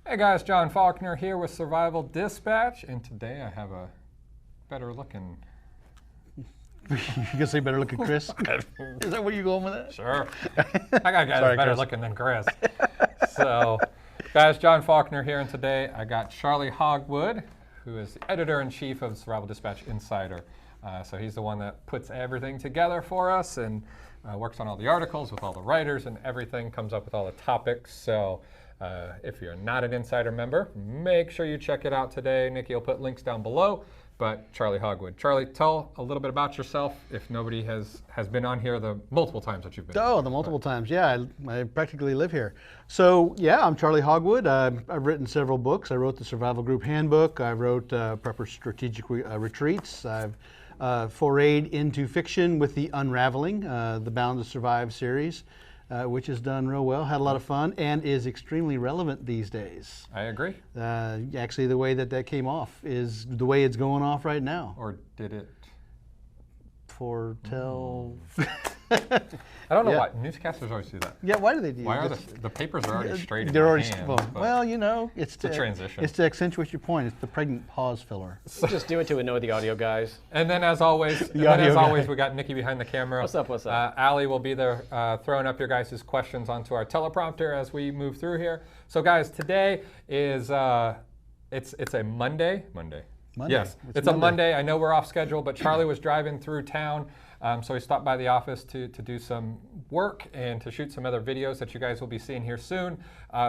Hey guys, John Faulkner here with Survival Dispatch, and today I have a better looking... You gonna say better looking Chris? Is that where you going with that? Sure. I got guys better looking than Chris. So, guys, John Faulkner here, and today I got Charlie Hogwood, who is the editor-in-chief of Survival Dispatch Insider. So he's the one that puts everything together for us and works on all the articles with all the writers and everything, comes up with all the topics. So if you're not an Insider member, make sure you check it out today. Nikki will put links down below. But Charlie Hogwood. Charlie, tell a little bit about yourself if nobody has been on here the multiple times that you've been. Oh, the multiple times. Yeah, I practically live here. So yeah, I'm Charlie Hogwood. I've written several books. I wrote the Survival Group Handbook. I wrote Prepper Strategic Retreats. I've forayed into fiction with the Unraveling, the Bound to Survive series, which has done real well, had a lot of fun, and is extremely relevant these days. I agree. Actually, the way that came off is the way it's going off right now. Or did it? Foretell. I don't know why. Newscasters always do that. Yeah, why do they do that? Why are the papers are already straight in They're my already, hand, well, you know, it's a transition. It's to accentuate your point. It's the pregnant pause filler. We'll just do it to annoy the audio guys. And then as always, we got Nikki behind the camera. What's up, what's up? Allie will be there throwing up your guys' questions onto our teleprompter as we move through here. So guys, today is, it's a Monday. Yes, it's a Monday. I know we're off schedule, but Charlie was driving through town, so he stopped by the office to do some work and to shoot some other videos that you guys will be seeing here soon.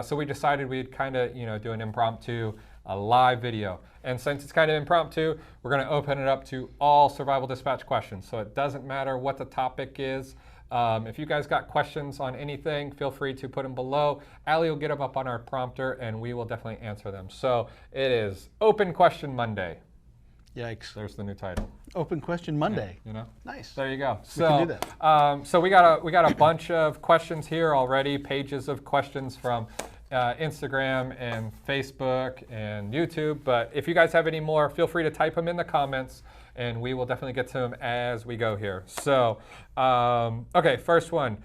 So we decided we'd kind of, do an impromptu, a live video. And since it's kind of impromptu, we're going to open it up to all Survival Dispatch questions. So it doesn't matter what the topic is. If you guys got questions on anything, feel free to put them below. Allie will get them up on our prompter, and we will definitely answer them. So it is Open Question Monday. Yikes. There's the new title. Open Question Monday. Yeah, Nice. There you go. We can do that. So we got a bunch of questions here already, pages of questions from Instagram and Facebook and YouTube. But if you guys have any more, feel free to type them in the comments, and we will definitely get to them as we go here. So, okay, first one.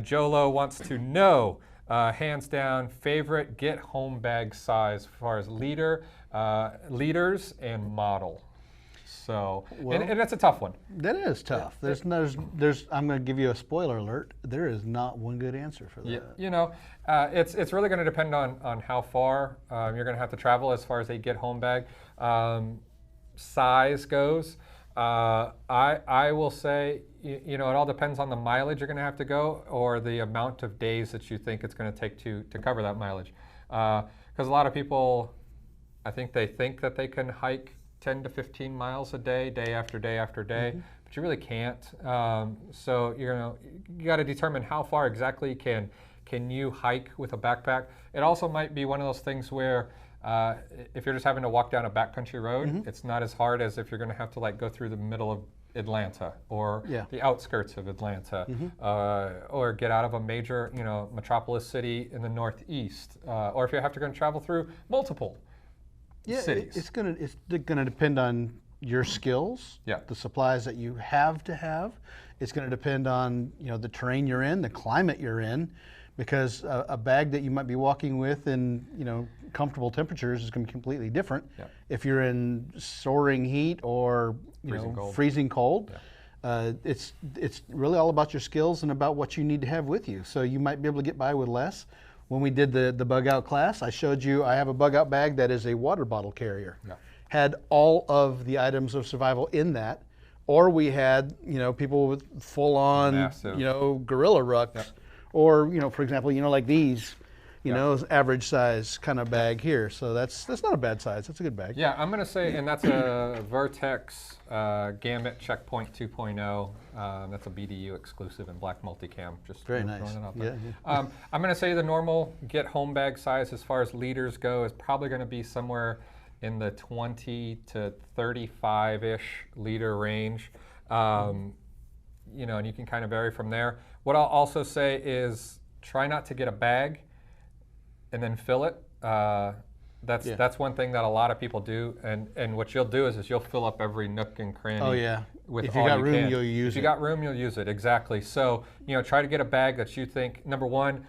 Jolo wants to know, hands down, favorite get home bag size as far as liters and model. So, well, and that's a tough one. That is tough. I'm going to give you a spoiler alert. There is not one good answer for that. Yeah, it's really going to depend on how far you're going to have to travel as far as a get home bag size goes. I will say, it all depends on the mileage you're going to have to go or the amount of days that you think it's going to take to cover that mileage. Because a lot of people, I think they think that they can hike 10 to 15 miles a day, day after day after day, but you really can't. So you got to determine how far exactly can you hike with a backpack. It also might be one of those things where if you're just having to walk down a backcountry road, it's not as hard as if you're going to have to go through the middle of Atlanta or the outskirts of Atlanta, or get out of a major metropolis city in the Northeast, or if you have to go and travel through multiple cities. It's gonna depend on your skills, the supplies that you have to have. It's going to depend on the terrain you're in, the climate you're in, because a bag that you might be walking with in comfortable temperatures is going to be completely different if you're in soaring heat or freezing cold. It's really all about your skills and about what you need to have with you. So you might be able to get by with less. When we did the bug out class, I showed you I have a bug out bag that is a water bottle carrier. Had all of the items of survival in that, or we had people with full on gorilla rucks, or for example for these average size kind of bag here. So that's not a bad size. That's a good bag. Yeah, I'm going to say, and that's a Vertex Gamut Checkpoint 2.0. That's a BDU exclusive in black multicam. Just very nice. I'm going to say the normal get home bag size as far as liters go is probably going to be somewhere in the 20 to 35-ish liter range. And you can kind of vary from there. What I'll also say is try not to get a bag and then fill it. That's one thing that a lot of people do, and what you'll do is you'll fill up every nook and cranny. Oh yeah. With if you got room, you'll use it. If you got room, you'll use it. Exactly. So try to get a bag that you think, number one,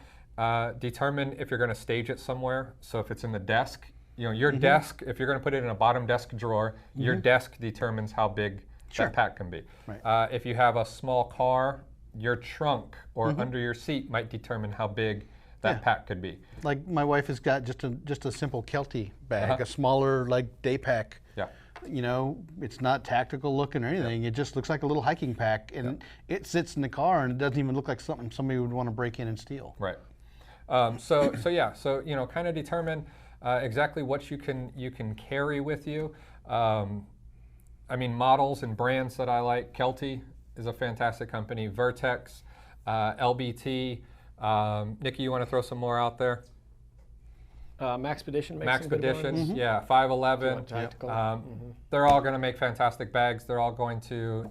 determine if you're going to stage it somewhere. So if it's in the desk, your desk, if you're going to put it in a bottom desk drawer, your desk determines how big that pack can be. Right. If you have a small car, your trunk or under your seat might determine how big that pack could be. Like my wife has got just a simple Kelty bag, a smaller like day pack. Yeah. It's not tactical looking or anything. It just looks like a little hiking pack, and it sits in the car, and it doesn't even look like something somebody would want to break in and steal. Right. So kind of determine exactly what you can carry with you. I mean, models and brands that I like. Kelty is a fantastic company. Vertex, LBT. Nikki, you want to throw some more out there? Maxpedition makes some good ones. Yeah, 511. Tactical. They're all going to make fantastic bags. They're all going to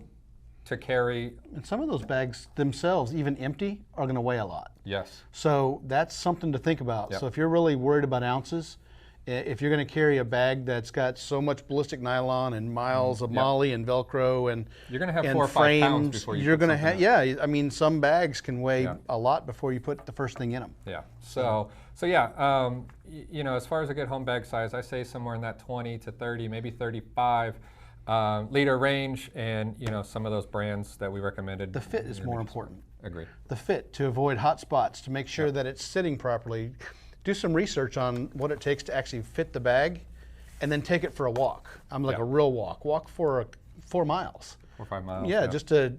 carry. And some of those bags themselves, even empty, are going to weigh a lot. Yes. So that's something to think about. Yep. So if you're really worried about ounces, if you're going to carry a bag that's got so much ballistic nylon and miles of moly and Velcro and you're going to have and 4 or 5 pounds before you're going to have. in. Yeah, I mean, some bags can weigh a lot before you put the first thing in them. Yeah. So yeah, as far as a good home bag size, I say somewhere in that 20 to 30, maybe 35 liter range, and some of those brands that we recommended. The fit is more important. Agree. The fit, to avoid hot spots, to make sure that it's sitting properly. Do some research on what it takes to actually fit the bag, and then take it for a walk. I'm like a real walk. Walk for 4 miles. 4 or 5 miles. Yeah, just to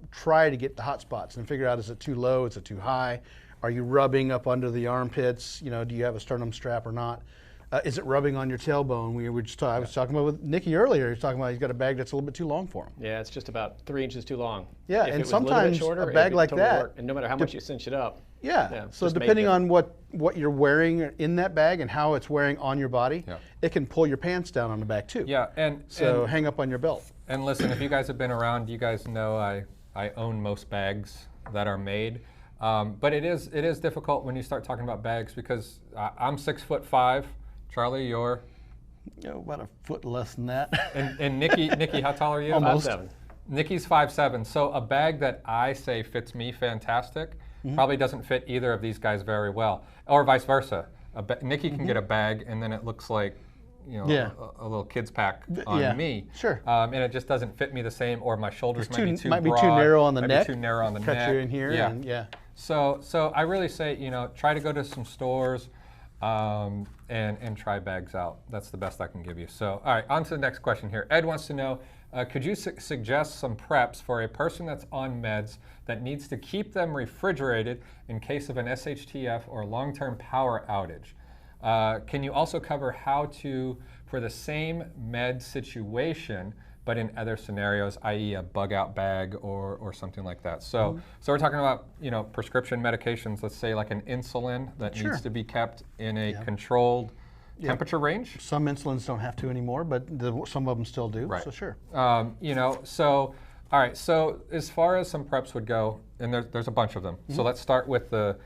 try to get the hot spots and figure out, is it too low, is it too high? Are you rubbing up under the armpits? Do you have a sternum strap or not? Is it rubbing on your tailbone? I was talking about with Nikki earlier. He's talking about he's got a bag that's a little bit too long for him. Yeah, it's just about 3 inches too long. Yeah, if and it was sometimes a little bit shorter, a bag like totally that, work. And no matter how much you cinch it up. Yeah. So depending on what you're wearing in that bag and how it's wearing on your body, it can pull your pants down on the back too. Yeah, and hang up on your belt. And listen, if you guys have been around, you guys know I own most bags that are made. But it is difficult when you start talking about bags, because I'm 6'5". Charlie, you're about a foot less than that. And Nikki, how tall are you? Almost. 5'7". Nikki's 5'7". So a bag that I say fits me fantastic probably doesn't fit either of these guys very well, or vice versa. Nikki can get a bag and then it looks like a little kid's pack on me. Sure. And it just doesn't fit me the same, or my shoulders might be too broad, be too narrow on the neck. Be too narrow on the Cut neck. you in here. Yeah. So I really say, try to go to some stores and try bags out. That's the best I can give you. So, all right, on to the next question here. Ed wants to know, could you suggest some preps for a person that's on meds that needs to keep them refrigerated in case of an SHTF or long-term power outage? Can you also cover how to, for the same med situation, but in other scenarios, i.e. a bug out bag or something like that? So we're talking about prescription medications, let's say like an insulin that needs to be kept in a controlled temperature range. Some insulins don't have to anymore, but some of them still do, right. So sure. All right, so as far as some preps would go, and there's a bunch of them. So let's start with the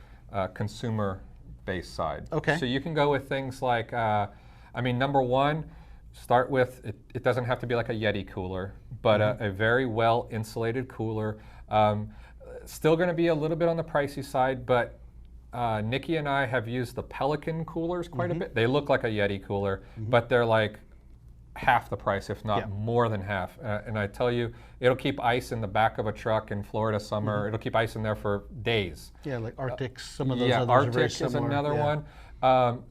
consumer-based side. Okay. So you can go with things like, number one, start with, it doesn't have to be like a Yeti cooler, but a very well insulated cooler. Still going to be a little bit on the pricey side, but Nikki and I have used the Pelican coolers quite a bit. They look like a Yeti cooler, but they're like half the price, if not more than half. And I tell you, it'll keep ice in the back of a truck in Florida summer. It'll keep ice in there for days. Yeah, like Arctics, some of those others Arctic are very similar. is another one.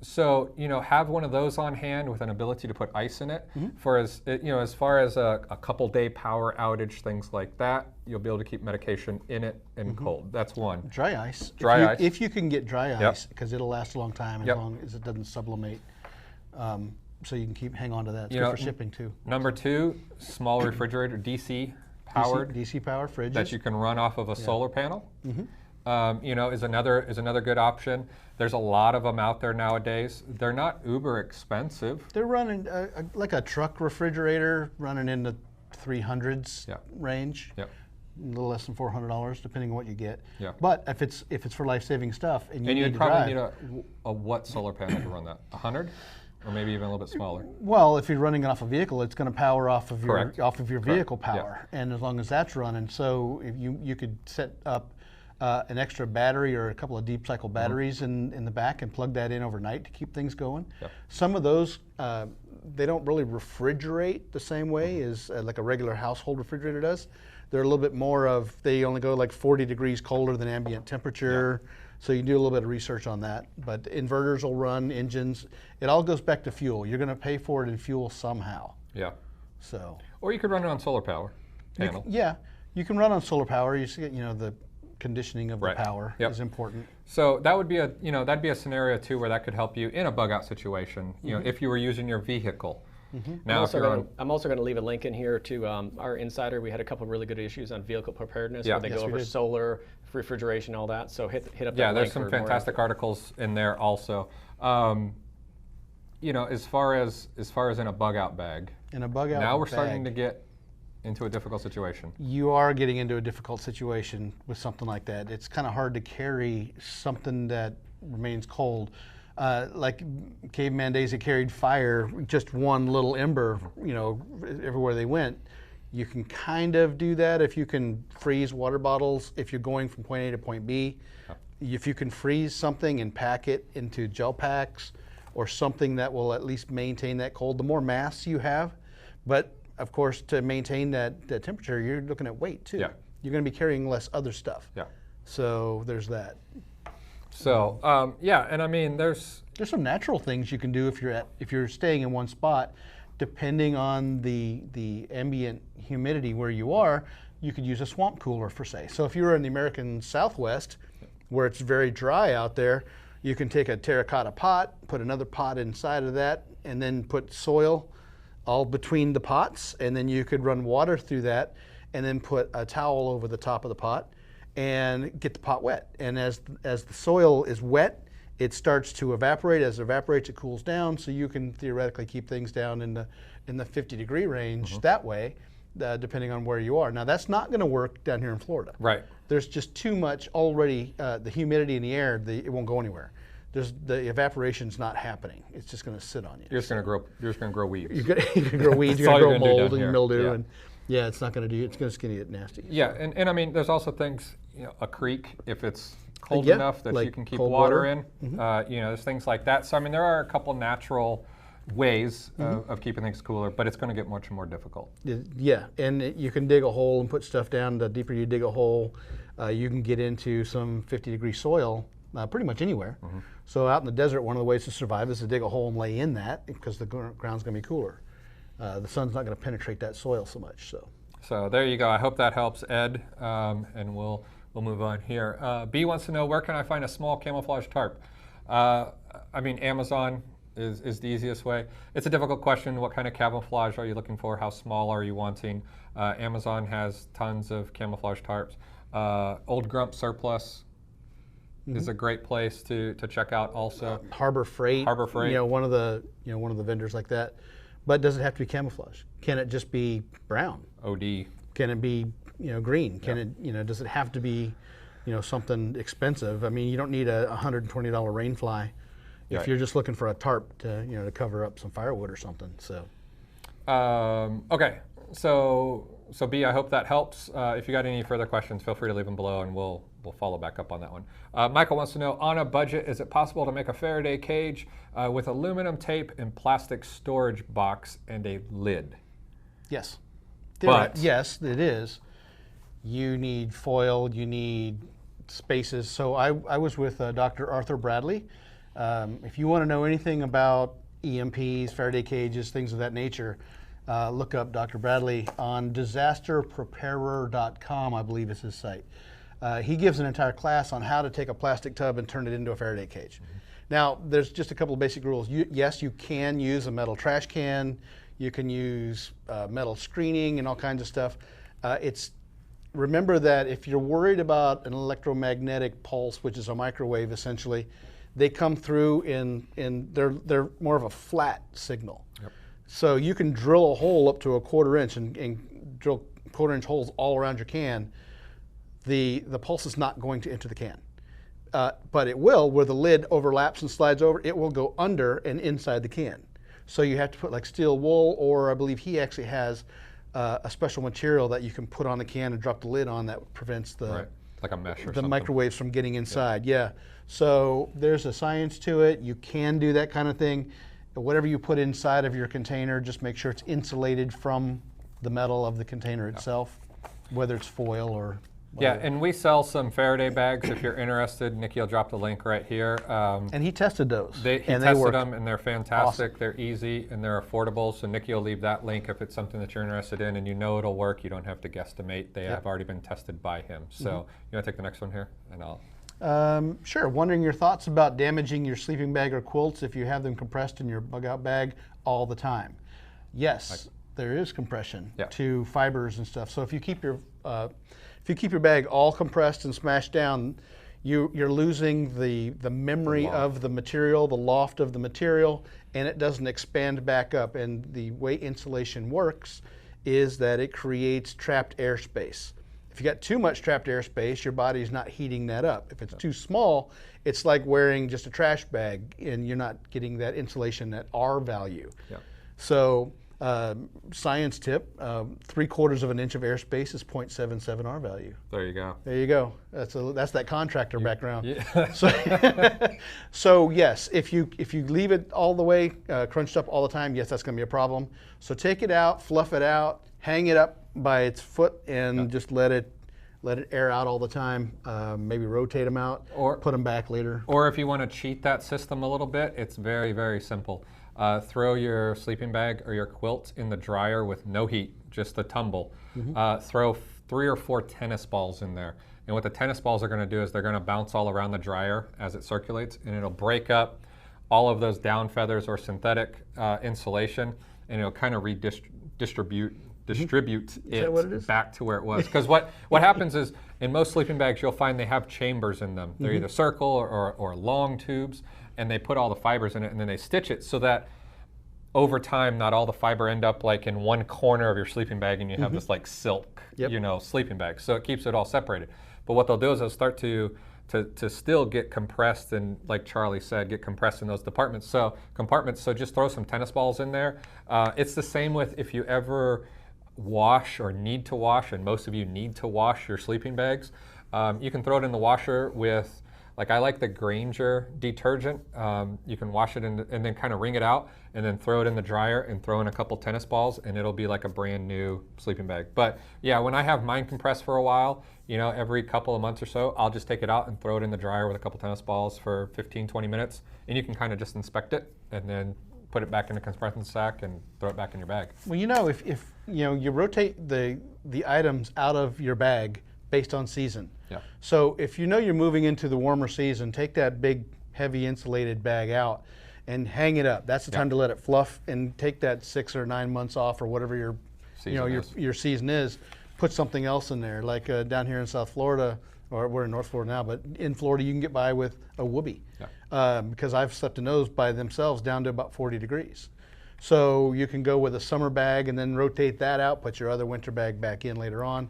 So have one of those on hand with an ability to put ice in it. For as far as a couple day power outage, things like that, you'll be able to keep medication in it and cold. That's one. Dry ice. Ice. If you can get dry ice, because it'll last a long time as long as it doesn't sublimate. So you can hang on to that. It's good for shipping too. Number two, small refrigerator, DC powered. DC powered fridges. That you can run off of a solar panel. Is another good option. There's a lot of them out there nowadays. They're not uber expensive. They're running like a truck refrigerator, running in the 300s range. Yep. A little less than $400, depending on what you get. Yeah. But if it's for life-saving stuff, and you'd probably need a what solar panel to run that? 100, or maybe even a little bit smaller. Well, if you're running it off a vehicle, it's going to power off of your Correct. vehicle power, and as long as that's running, so if you could set up an extra battery or a couple of deep cycle batteries in the back and plug that in overnight to keep things going. Yep. Some of those, they don't really refrigerate the same way as like a regular household refrigerator does. They're a little bit more of, they only go like 40 degrees colder than ambient temperature. Yep. So you do a little bit of research on that. But inverters will run, engines. It all goes back to fuel. You're going to pay for it in fuel somehow. Yeah. So. Or you could run it on solar power panel. Yeah, you can run on solar power. You see, the conditioning of the power is important. So that would be that'd be a scenario too where that could help you in a bug out situation. If you were using your vehicle. Now, I'm also going to leave a link in here to our insider. We had a couple of really good issues on vehicle preparedness where they go over solar, refrigeration, all that. So hit up that link. Yeah, there's some fantastic articles in there also. As far as in a bug out bag. In a bug out now we're bag, starting to get into a difficult situation. You are getting into a difficult situation with something like that. It's kind of hard to carry something that remains cold. Like caveman days, they carried fire, just one little ember, everywhere they went. You can kind of do that if you can freeze water bottles if you're going from point A to point B. If you can freeze something and pack it into gel packs or something that will at least maintain that cold, the more mass you have. But of course, to maintain that temperature, you're looking at weight too. Yeah. You're going to be carrying less other stuff. Yeah. So there's that. So and I mean, there's some natural things you can do if you're staying in one spot, depending on the ambient humidity where you are. You could use a swamp cooler for say. So if you're in the American Southwest, where it's very dry out there, you can take a terracotta pot, put another pot inside of that, and then put soil all between the pots, and then you could run water through that, and then put a towel over the top of the pot and get the pot wet. And as the soil is wet, it starts to evaporate. As it evaporates, it cools down, so you can theoretically keep things down in the 50-degree range that way, depending on where you are. Now, that's not going to work down here in Florida. Right. There's just too much already, the humidity in the air, it won't go anywhere. The evaporation's not happening. It's just going to sit on you. You're just going to grow weeds. You're going to grow weeds. You're going to grow mold and mildew, and it's not going to do. It's going to get nasty. Yeah, and I mean, there's also things. A creek, if it's cold enough that you can keep water in. There's things like that. So I mean, there are a couple natural ways of keeping things cooler, but it's going to get much more difficult. Yeah, and you can dig a hole and put stuff down. The deeper you dig a hole, you can get into some 50-degree soil pretty much anywhere. So out in the desert, one of the ways to survive is to dig a hole and lay in that because the ground's going to be cooler. The sun's not going to penetrate that soil so much. So there you go. I hope that helps, Ed, and we'll move on here. B wants to know, where can I find a small camouflage tarp? I mean, Amazon is the easiest way. It's a difficult question. What kind of camouflage are you looking for? How small are you wanting? Amazon has tons of camouflage tarps. Old Grump Surplus is a great place to check out also. Harbor Freight. One of the vendors like that. But does it have to be camouflage? Can it just be brown? OD. Can it be green? Can it does it have to be something expensive? I mean, you don't need a $120 rainfly if you're just looking for a tarp to cover up some firewood or something. So okay, so B, I hope that helps. If you got any further questions, feel free to leave them below, and we'll follow back up on that one. Michael wants to know, on a budget, is it possible to make a Faraday cage with aluminum tape and plastic storage box and a lid? Yes. But yes, it is. You need foil, you need spaces. So I was with Dr. Arthur Bradley. If you want to know anything about EMPs, Faraday cages, things of that nature, look up Dr. Bradley on disasterpreparer.com, I believe is his site. He gives an entire class on how to take a plastic tub and turn it into a Faraday cage. Now, there's just a couple of basic rules. Yes, you can use a metal trash can. You can use metal screening and all kinds of stuff. Remember that if you're worried about an electromagnetic pulse, which is a microwave essentially, they come through they're more of a flat signal. Yep. So you can drill a hole up to a 1/4 inch and drill 1/4 inch holes all around your can. The pulse is not going to enter the can. But it will, where the lid overlaps and slides over, it will go under and inside the can. So you have to put like steel wool, or I believe he actually has a special material that you can put on the can and drop the lid on that prevents the like a mesh or the something. microwaves from getting inside. Yeah. So there's a science to it. You can do that kind of thing. Whatever you put inside of your container, just make sure it's insulated from the metal of the container itself, whether it's foil or whatever. Yeah, and we sell some Faraday bags if you're interested. Nikki will drop the link right here. And he tested those. He tested them, and they're fantastic. Awesome. They're easy, and they're affordable. So Nikki will leave that link if it's something that you're interested in, and you know it'll work. You don't have to guesstimate. They have already been tested by him. So you want to take the next one here? And I'll... Sure. Wondering your thoughts about damaging your sleeping bag or quilts if you have them compressed in your bug out bag all the time. Yes, there is compression to fibers and stuff. So if you keep your bag all compressed and smashed down, you're losing the memory of the material, the loft of the material, and it doesn't expand back up. And the way insulation works is that it creates trapped airspace. If you got too much trapped airspace, your body's not heating that up. If it's too small, it's like wearing just a trash bag and you're not getting that insulation at R value. So science tip, 3/4 of an inch of airspace is 0.77 R value. There you go. There you go. That's that contractor background. So yes, if you leave it all the way crunched up all the time, yes, that's going to be a problem. So take it out, fluff it out, hang it up by its foot, and just let it air out all the time. Maybe rotate them out, or put them back later. Or if you want to cheat that system a little bit, it's very, very simple. Throw your sleeping bag or your quilt in the dryer with no heat, just a tumble. Throw 3 or 4 tennis balls in there. And what the tennis balls are going to do is they're going to bounce all around the dryer as it circulates, and it'll break up all of those down feathers or synthetic insulation, and it'll kind of distribute it back to where it was. Because what happens is, in most sleeping bags, you'll find they have chambers in them. They're either circle or long tubes, and they put all the fibers in it, and then they stitch it so that over time, not all the fiber end up like in one corner of your sleeping bag, and you have this like silk, sleeping bag. So it keeps it all separated. But what they'll do is they'll start to still get compressed, and like Charlie said, get compressed in those compartments. So just throw some tennis balls in there. It's the same with if you ever wash or need to wash, and most of you need to wash your sleeping bags. You can throw it in the washer with, like I like the Granger detergent. You can wash it and then kind of wring it out, and then throw it in the dryer and throw in a couple tennis balls, and it'll be like a brand new sleeping bag. But yeah, when I have mine compressed for a while, every couple of months or so, I'll just take it out and throw it in the dryer with a couple tennis balls for 15-20 minutes, and you can kind of just inspect it and then put it back in a compression sack and throw it back in your bag. Well, if you rotate the items out of your bag based on season. So if you're moving into the warmer season, take that big, heavy insulated bag out and hang it up. That's the time to let it fluff, and take that 6 or 9 months off, or whatever your season is. Put something else in there, like down here in South Florida, or we're in North Florida now, but in Florida you can get by with a whoopee, because I've slept in those by themselves down to about 40 degrees. So you can go with a summer bag and then rotate that out, put your other winter bag back in later on,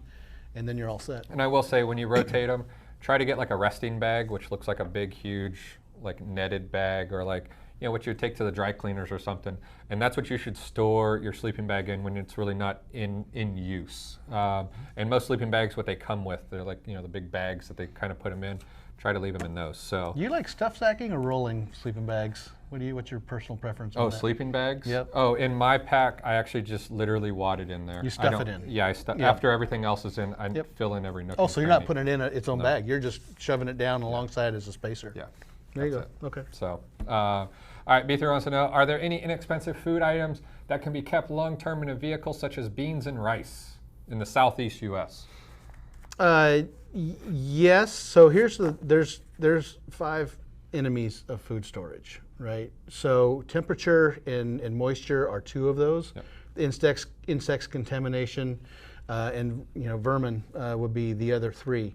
and then you're all set. And I will say, when you rotate them, try to get like a resting bag, which looks like a big, huge, like netted bag, or like what you would take to the dry cleaners or something. And that's what you should store your sleeping bag in when it's really not in use. And most sleeping bags, what they come with, they're like the big bags that they kind of put them in. Try to leave them in those. So you like stuff sacking or rolling sleeping bags? What's your personal preference on that? Sleeping bags? Yep. Oh, in my pack, I actually just literally wad it in there. You stuff it in? Yeah, after everything else is in, I fill in every nook. Oh, so you're not putting it in its own bag. You're just shoving it down alongside as a spacer. Yeah. There you go. Okay. So, all right, B3 wants to know, are there any inexpensive food items that can be kept long-term in a vehicle, such as beans and rice in the southeast U.S.? Yes. So there's 5 enemies of food storage, right? So temperature and moisture are 2 of those. Insects contamination, and vermin would be the other 3.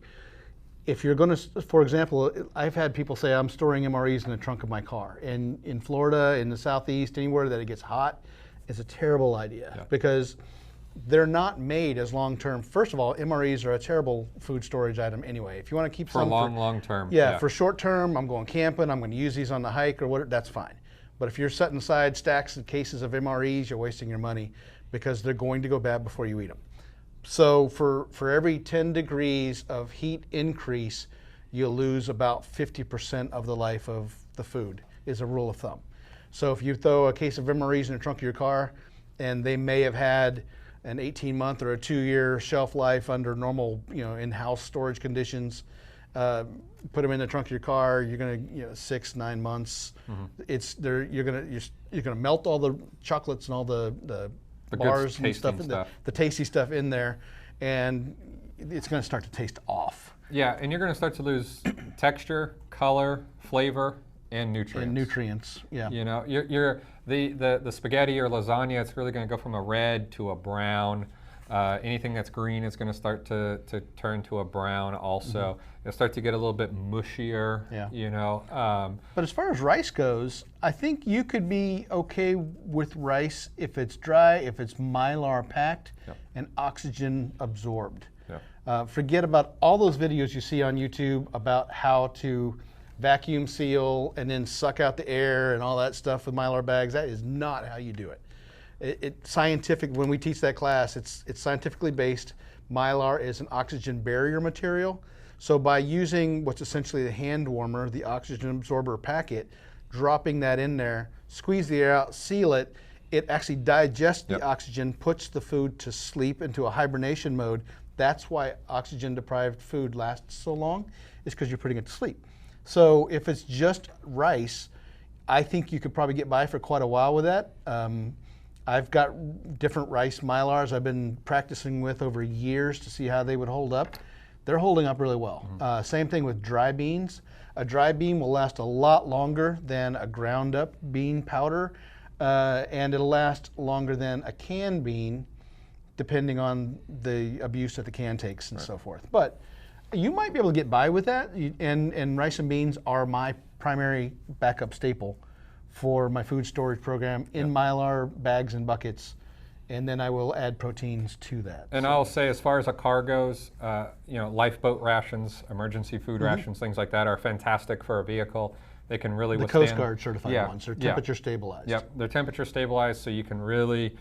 If you're going to, for example, I've had people say, I'm storing MREs in the trunk of my car. And in Florida, in the southeast, anywhere that it gets hot, it's a terrible idea, because they're not made as long-term. First of all, MREs are a terrible food storage item anyway. If you want to keep some long term. Yeah, for short term, I'm going camping, I'm going to use these on the hike or whatever, that's fine. But if you're setting aside stacks and cases of MREs, you're wasting your money, because they're going to go bad before you eat them. So for every 10 degrees of heat increase, you'll lose about 50% of the life of the food, is a rule of thumb. So if you throw a case of MREs in the trunk of your car, and they may have had an 18-month or a 2-year shelf life under normal, in-house storage conditions, put them in the trunk of your car, you're going to, 6-9 months. You're going to melt all the chocolates and all the bars and stuff, the tasty stuff in there, and it's going to start to taste off. Yeah, and you're going to start to lose texture, color, flavor, and nutrients. Yeah. You're the spaghetti or lasagna, it's really going to go from a red to a brown. Anything that's green is going to start to turn to a brown also. It'll start to get a little bit mushier, But as far as rice goes, I think you could be okay with rice if it's dry, if it's Mylar packed, and oxygen absorbed. Forget about all those videos you see on YouTube about how to vacuum seal and then suck out the air and all that stuff with Mylar bags. That is not how you do it. When we teach that class, it's scientifically based. Mylar is an oxygen barrier material. So by using what's essentially the hand warmer, the oxygen absorber packet, dropping that in there, squeeze the air out, seal it, it actually digests the oxygen, puts the food to sleep into a hibernation mode. That's why oxygen deprived food lasts so long, is because you're putting it to sleep. So if it's just rice, I think you could probably get by for quite a while with that. I've got different rice Mylars I've been practicing with over years to see how they would hold up. They're holding up really well. Same thing with dry beans. A dry bean will last a lot longer than a ground up bean powder, and it'll last longer than a canned bean, depending on the abuse that the can takes and so forth. But you might be able to get by with that, and rice and beans are my primary backup staple for my food storage program in Mylar bags and buckets, and then I will add proteins to that. And I'll say, as far as a car goes, lifeboat rations, emergency food rations, things like that are fantastic for a vehicle. They can really withstand. The Coast Guard certified ones. They're temperature stabilized. Yep, they're temperature stabilized, so you can really,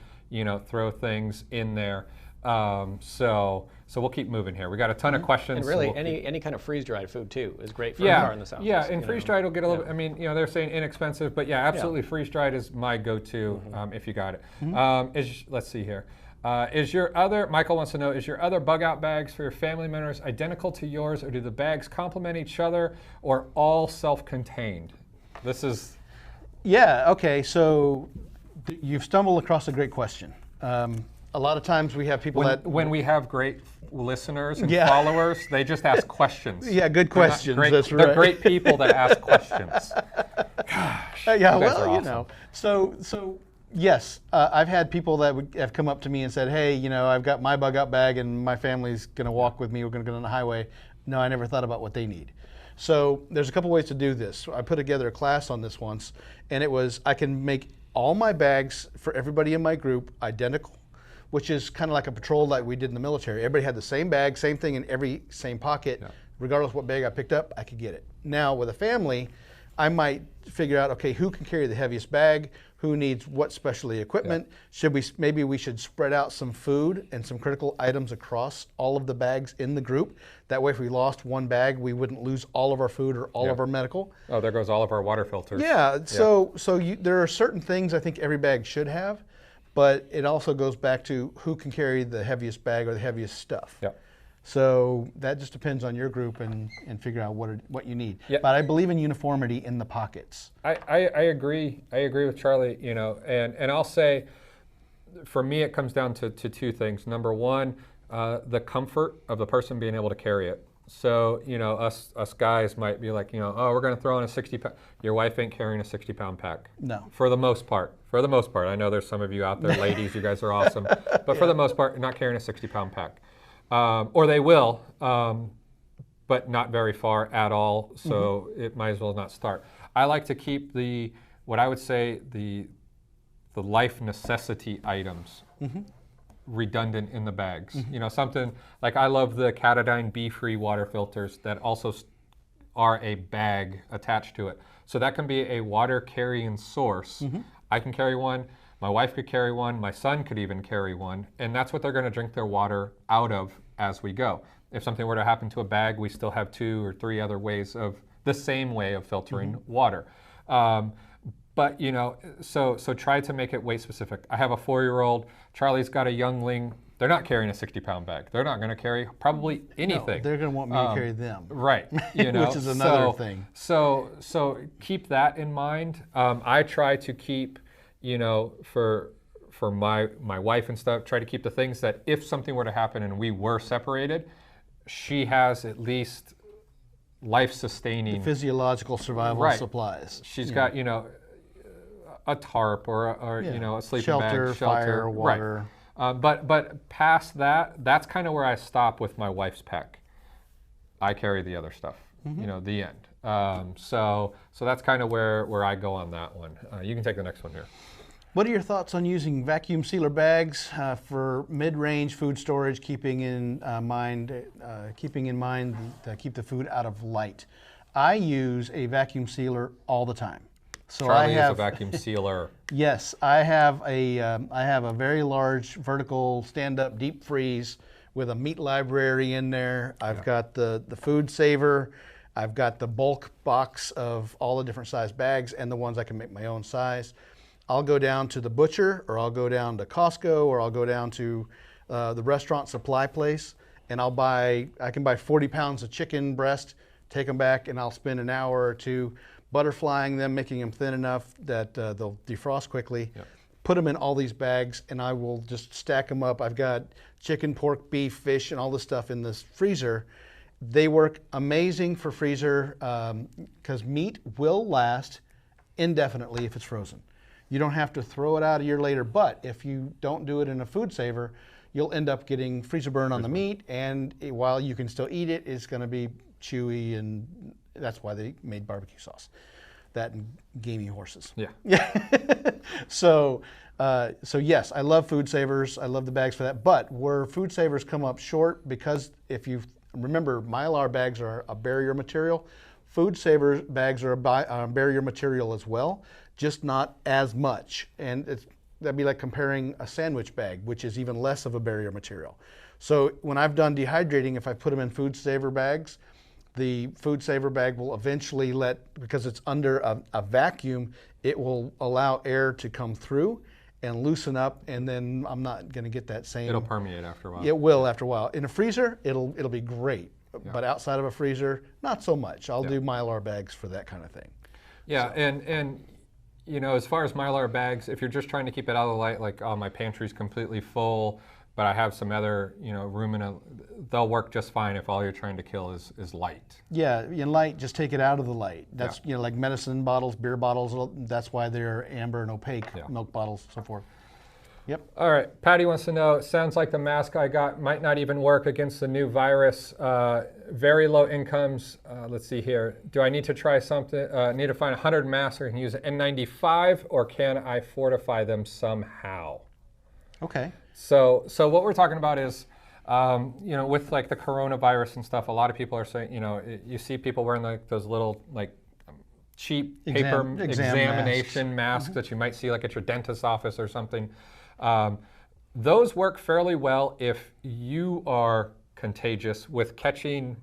throw things in there. So we'll keep moving here. We got a ton of questions. And really, any kind of freeze-dried food too is great for a car in the South. Yeah, and freeze-dried will get a little bit. I mean, they're saying inexpensive, but absolutely, freeze-dried is my go-to if you got it. Let's see here. Michael wants to know, is your other bug-out bags for your family members identical to yours, or do the bags complement each other, or all self-contained? This is. Yeah. Okay. So you've stumbled across a great question. A lot of times we have people when we have great listeners and followers, they just ask questions. Yeah, good questions. That's right. They're great people that ask questions. Gosh. Awesome. So yes, I've had people that have come up to me and said, hey, I've got my bug out bag and my family's going to walk with me. We're going to go on the highway. No, I never thought about what they need. So there's a couple ways to do this. I put together a class on this once, and it was I can make all my bags for everybody in my group identical, which is kind of like a patrol like we did in the military. Everybody had the same bag, same thing in every same pocket. Regardless of what bag I picked up, I could get it. Now with a family, I might figure out, okay, who can carry the heaviest bag? Who needs what specialty equipment? Maybe we should spread out some food and some critical items across all of the bags in the group. That way, if we lost one bag, we wouldn't lose all of our food or all of our medical. Oh, there goes all of our water filters. So there are certain things I think every bag should have. But it also goes back to who can carry the heaviest bag or the heaviest stuff. So that just depends on your group and figure out what you need. But I believe in uniformity in the pockets. I agree. I agree with Charlie. And I'll say, for me, it comes down to two things. Number one, the comfort of the person being able to carry it. So, us guys might be like, oh, we're going to throw in a 60-pound. Your wife ain't carrying a 60-pound pack. No. For the most part. I know there's some of you out there, ladies, you guys are awesome. But for the most part, you're not carrying a 60-pound pack. Or they will, but not very far at all. So it might as well not start. I like to keep what I would say the life necessity items redundant in the bags. Something like I love the Catadine Bee-Free water filters that also are a bag attached to it. So that can be a water carrying source. I can carry one. My wife could carry one. My son could even carry one. And that's what they're going to drink their water out of as we go. If something were to happen to a bag, we still have 2 or 3 other ways of the same way of filtering water. But you know, so try to make it weight specific. I have a 4-year-old. Charlie's got a youngling. They're not carrying a 60-pound bag. They're not going to carry probably anything. No, they're going to want me to carry them. Right. You know, which is another thing. So keep that in mind. I try to keep, you know, for my wife and stuff, try to keep the things that if something were to happen and we were separated, she has at least life-sustaining. The physiological survival supplies. She's got, you know, a tarp or you know, a sleeping bag, shelter, fire, water. Right. But past that, that's kind of where I stop with my wife's pack. I carry the other stuff, you know, the end. So that's kind of where I go on that one. You can take the next one here. What are your thoughts on using vacuum sealer bags for mid-range food storage, keeping in mind to keep the food out of light? I use a vacuum sealer all the time. So Charlie is a vacuum sealer. Yes, I have a very large vertical stand-up deep freeze with a meat library in there. I've got the food saver. I've got the bulk box of all the different size bags and the ones I can make my own size. I'll go down to the butcher, or I'll go down to Costco, or I'll go down to the restaurant supply place, and I can buy 40 pounds of chicken breast, take them back, and I'll spend an hour or 2 butterflying them, making them thin enough that they'll defrost quickly. Yep. Put them in all these bags, and I will just stack them up. I've got chicken, pork, beef, fish, and all this stuff in this freezer. They work amazing for freezer because meat will last indefinitely if it's frozen. You don't have to throw it out a year later, but if you don't do it in a food saver, you'll end up getting freezer burn on the meat, and while you can still eat it, it's going to be chewy, and that's why they made barbecue sauce. That and gamey horses. Yeah. So yes, I love food savers. I love the bags for that. But where food savers come up short, because if you remember, Mylar bags are a barrier material. Food saver bags are a barrier material as well, just not as much. And that'd be like comparing a sandwich bag, which is even less of a barrier material. So when I've done dehydrating, if I put them in food saver bags, the food saver bag will eventually because it's under a vacuum, it will allow air to come through and loosen up, and then I'm not going to get that same. It'll permeate after a while. It will after a while. In a freezer, it'll be great, but outside of a freezer, not so much. I'll do Mylar bags for that kind of thing. Yeah, so. and you know, as far as Mylar bags, if you're just trying to keep it out of the light, like, oh, my pantry's completely full, but I have some other, you know, room they'll work just fine if all you're trying to kill is light. Yeah, in light, just take it out of the light. That's, you know, like medicine bottles, beer bottles, that's why they're amber and opaque, milk bottles, so forth. Yep. All right, Patty wants to know, sounds like the mask I got might not even work against the new virus. Very low incomes, let's see here. Do I need to try something, need to find 100 masks or can use an N95, or can I fortify them somehow? Okay. So what we're talking about is, you know, with like the coronavirus and stuff, a lot of people are saying, you know, you see people wearing like those little like cheap paper examination masks that you might see like at your dentist's office or something. Those work fairly well if you are contagious with catching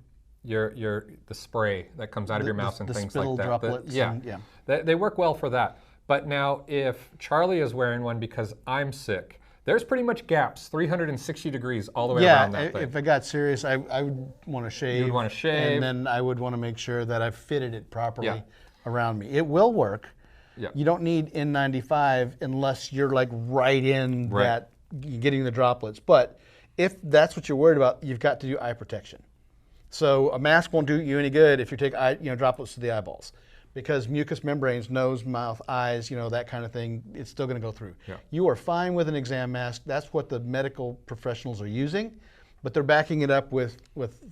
the spray that comes out of your mouth and things like that. Droplets they work well for that. But now if Charlie is wearing one because I'm sick, there's pretty much gaps, 360 degrees all the way around that thing. Yeah, if it got serious, I would want to shave. You would want to shave. And then I would want to make sure that I've fitted it properly around me. It will work. Yeah. You don't need N95 unless you're like right in that, getting the droplets. But if that's what you're worried about, you've got to do eye protection. So a mask won't do you any good if you take droplets to the eyeballs, because mucous membranes, nose, mouth, eyes, you know, that kind of thing, it's still going to go through. Yeah. You are fine with an exam mask. That's what the medical professionals are using, but they're backing it up with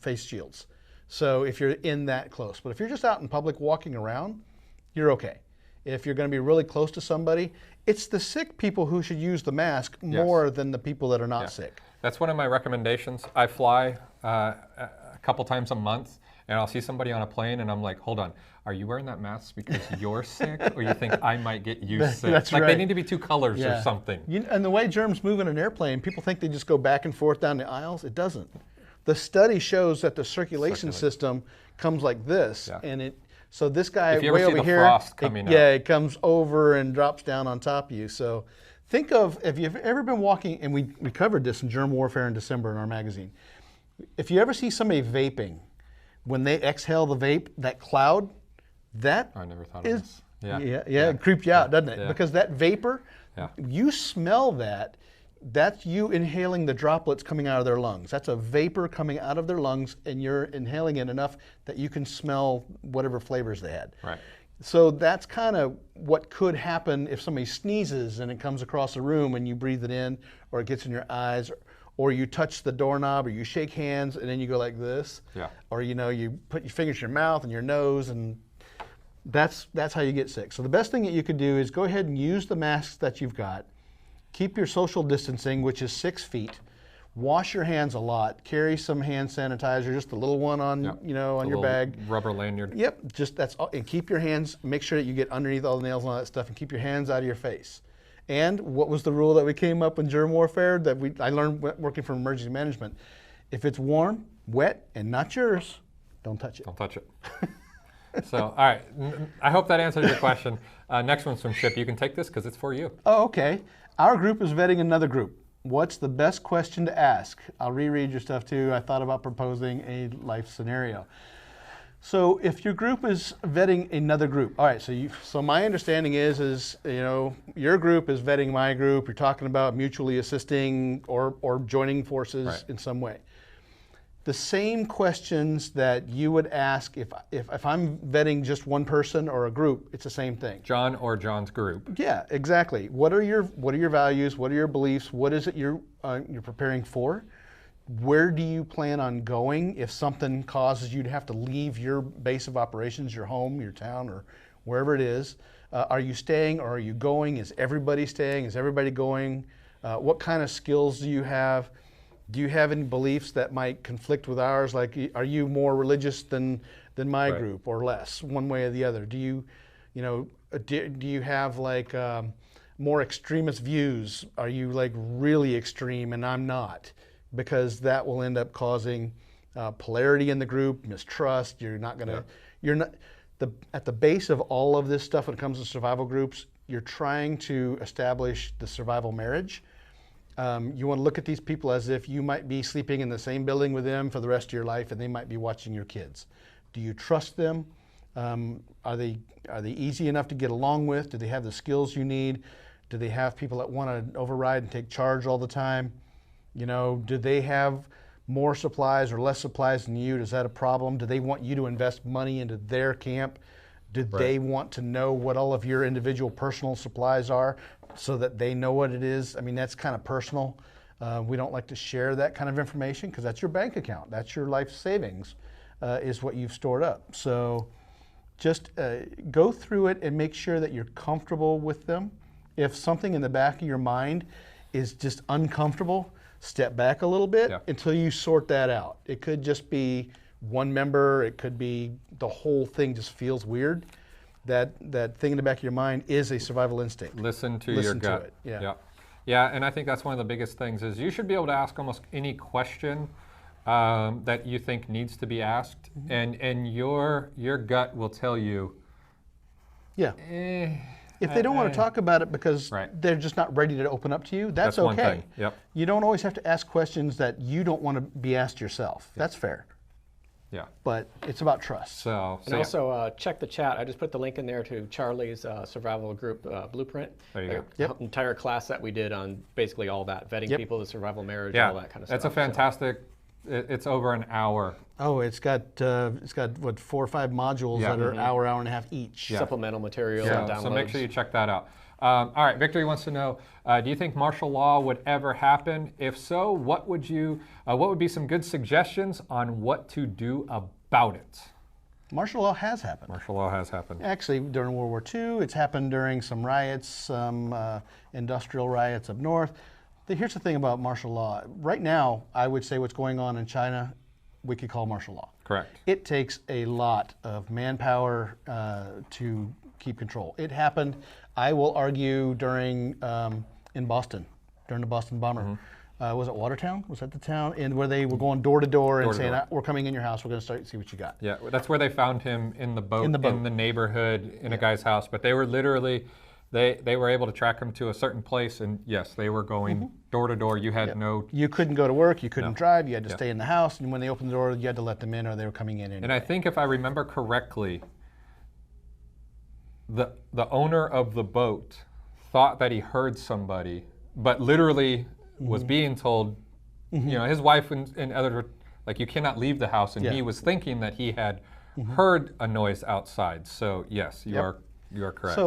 face shields. So if you're in that close, but if you're just out in public walking around, you're okay. If you're going to be really close to somebody, it's the sick people who should use the mask more than the people that are not sick. That's one of my recommendations. I fly a couple times a month, and I'll see somebody on a plane, and I'm like, hold on, are you wearing that mask because you're sick, or you think I might get you sick? That's like right. They need to be 2 colors or something. And the way germs move in an airplane, people think they just go back and forth down the aisles. It doesn't. The study shows that the circulation system comes like this, and so this guy way over here, it comes over and drops down on top of you. So think of, if you've ever been walking, and we covered this in Germ Warfare in December in our magazine. If you ever see somebody vaping, when they exhale the vape, that cloud, that I never thought of this. It creeps you out, doesn't it? Because that vapor, you smell that. That's you inhaling the droplets coming out of their lungs. That's a vapor coming out of their lungs, and you're inhaling it enough that you can smell whatever flavors they had. Right. So that's kind of what could happen if somebody sneezes and it comes across the room and you breathe it in, or it gets in your eyes, or you touch the doorknob, or you shake hands and then you go like this. Or you put your fingers in your mouth and your nose, and that's how you get sick. So the best thing that you could do is go ahead and use the masks that you've got. Keep your social distancing, which is 6 feet. Wash your hands a lot. Carry some hand sanitizer, just a little one on, on your bag. Rubber lanyard. Yep, just that's all. And keep your hands, make sure that you get underneath all the nails and all that stuff, and keep your hands out of your face. And what was the rule that we came up in germ warfare that I learned working from emergency management? If it's warm, wet, and not yours, don't touch it. Don't touch it. So, all right, I hope that answers your question. Next one's from Chip. You can take this because it's for you. Oh, okay. Our group is vetting another group. What's the best question to ask? I'll reread your stuff too. I thought about proposing a life scenario. So if your group is vetting another group, all right, so my understanding is your group is vetting my group. You're talking about mutually assisting or joining forces in some way. The same questions that you would ask if I'm vetting just one person or a group, it's the same thing. John or John's group. Yeah, exactly. What are your values? What are your beliefs? What is it you're preparing for? Where do you plan on going if something causes you to have to leave your base of operations, your home, your town, or wherever it is? Are you staying or are you going? Is everybody staying? Is everybody going? What kind of skills do you have? Do you have any beliefs that might conflict with ours? Like, are you more religious than my group or less, one way or the other? Do you have like more extremist views? Are you like really extreme and I'm not? Because that will end up causing polarity in the group, mistrust. You're not at the base of all of this stuff when it comes to survival groups, you're trying to establish the survival marriage. You want to look at these people as if you might be sleeping in the same building with them for the rest of your life, and they might be watching your kids. Do you trust them? Are they easy enough to get along with? Do they have the skills you need? Do they have people that want to override and take charge all the time? Do they have more supplies or less supplies than you? Is that a problem? Do they want you to invest money into their camp? Do they want to know what all of your individual personal supplies are so that they know what it is? I mean, that's kind of personal. We don't like to share that kind of information because that's your bank account. That's your life savings is what you've stored up. So just go through it and make sure that you're comfortable with them. If something in the back of your mind is just uncomfortable, step back a little bit until you sort that out. It could just be one member, it could be the whole thing just feels weird. That thing in the back of your mind is a survival instinct. Listen to your gut. To it. Yeah, and I think that's one of the biggest things is you should be able to ask almost any question that you think needs to be asked, and your gut will tell you. Yeah. If they don't want to talk about it because they're just not ready to open up to you, that's okay. One thing. Yep. You don't always have to ask questions that you don't want to be asked yourself. That's fair. Yeah. But it's about trust. Also check the chat. I just put the link in there to Charlie's survival group blueprint. There you go. Entire class that we did on basically all that, vetting people, the survival marriage, all that kind of stuff. That's a fantastic, it's over an hour. Oh, it's got what, 4 or 5 modules that are hour and a half each. Supplemental material and downloads. So make sure you check that out. All right, Victory wants to know, do you think martial law would ever happen? If so, what would be some good suggestions on what to do about it? Martial law has happened. Martial law has happened. Actually, during World War II, it's happened during some riots, some industrial riots up north. Here's the thing about martial law. Right now, I would say what's going on in China, we could call martial law. Correct. It takes a lot of manpower to keep control. It happened, I will argue, during in Boston, during the Boston bomber. Was it Watertown? Was that the town? And where they were going door to door and saying, we're coming in your house, we're going to start see what you got. Yeah, that's where they found him in the boat, in the neighborhood, in a guy's house. But they were literally, they were able to track him to a certain place, and yes, they were going door to door. You had no... You couldn't go to work, you couldn't drive, you had to stay in the house, and when they opened the door, you had to let them in or they were coming in anyway. And I think if I remember correctly, the owner of the boat thought that he heard somebody, but literally was being told, you know, his wife and others, like, you cannot leave the house, and he was thinking that he had heard a noise outside. So yes, you are correct.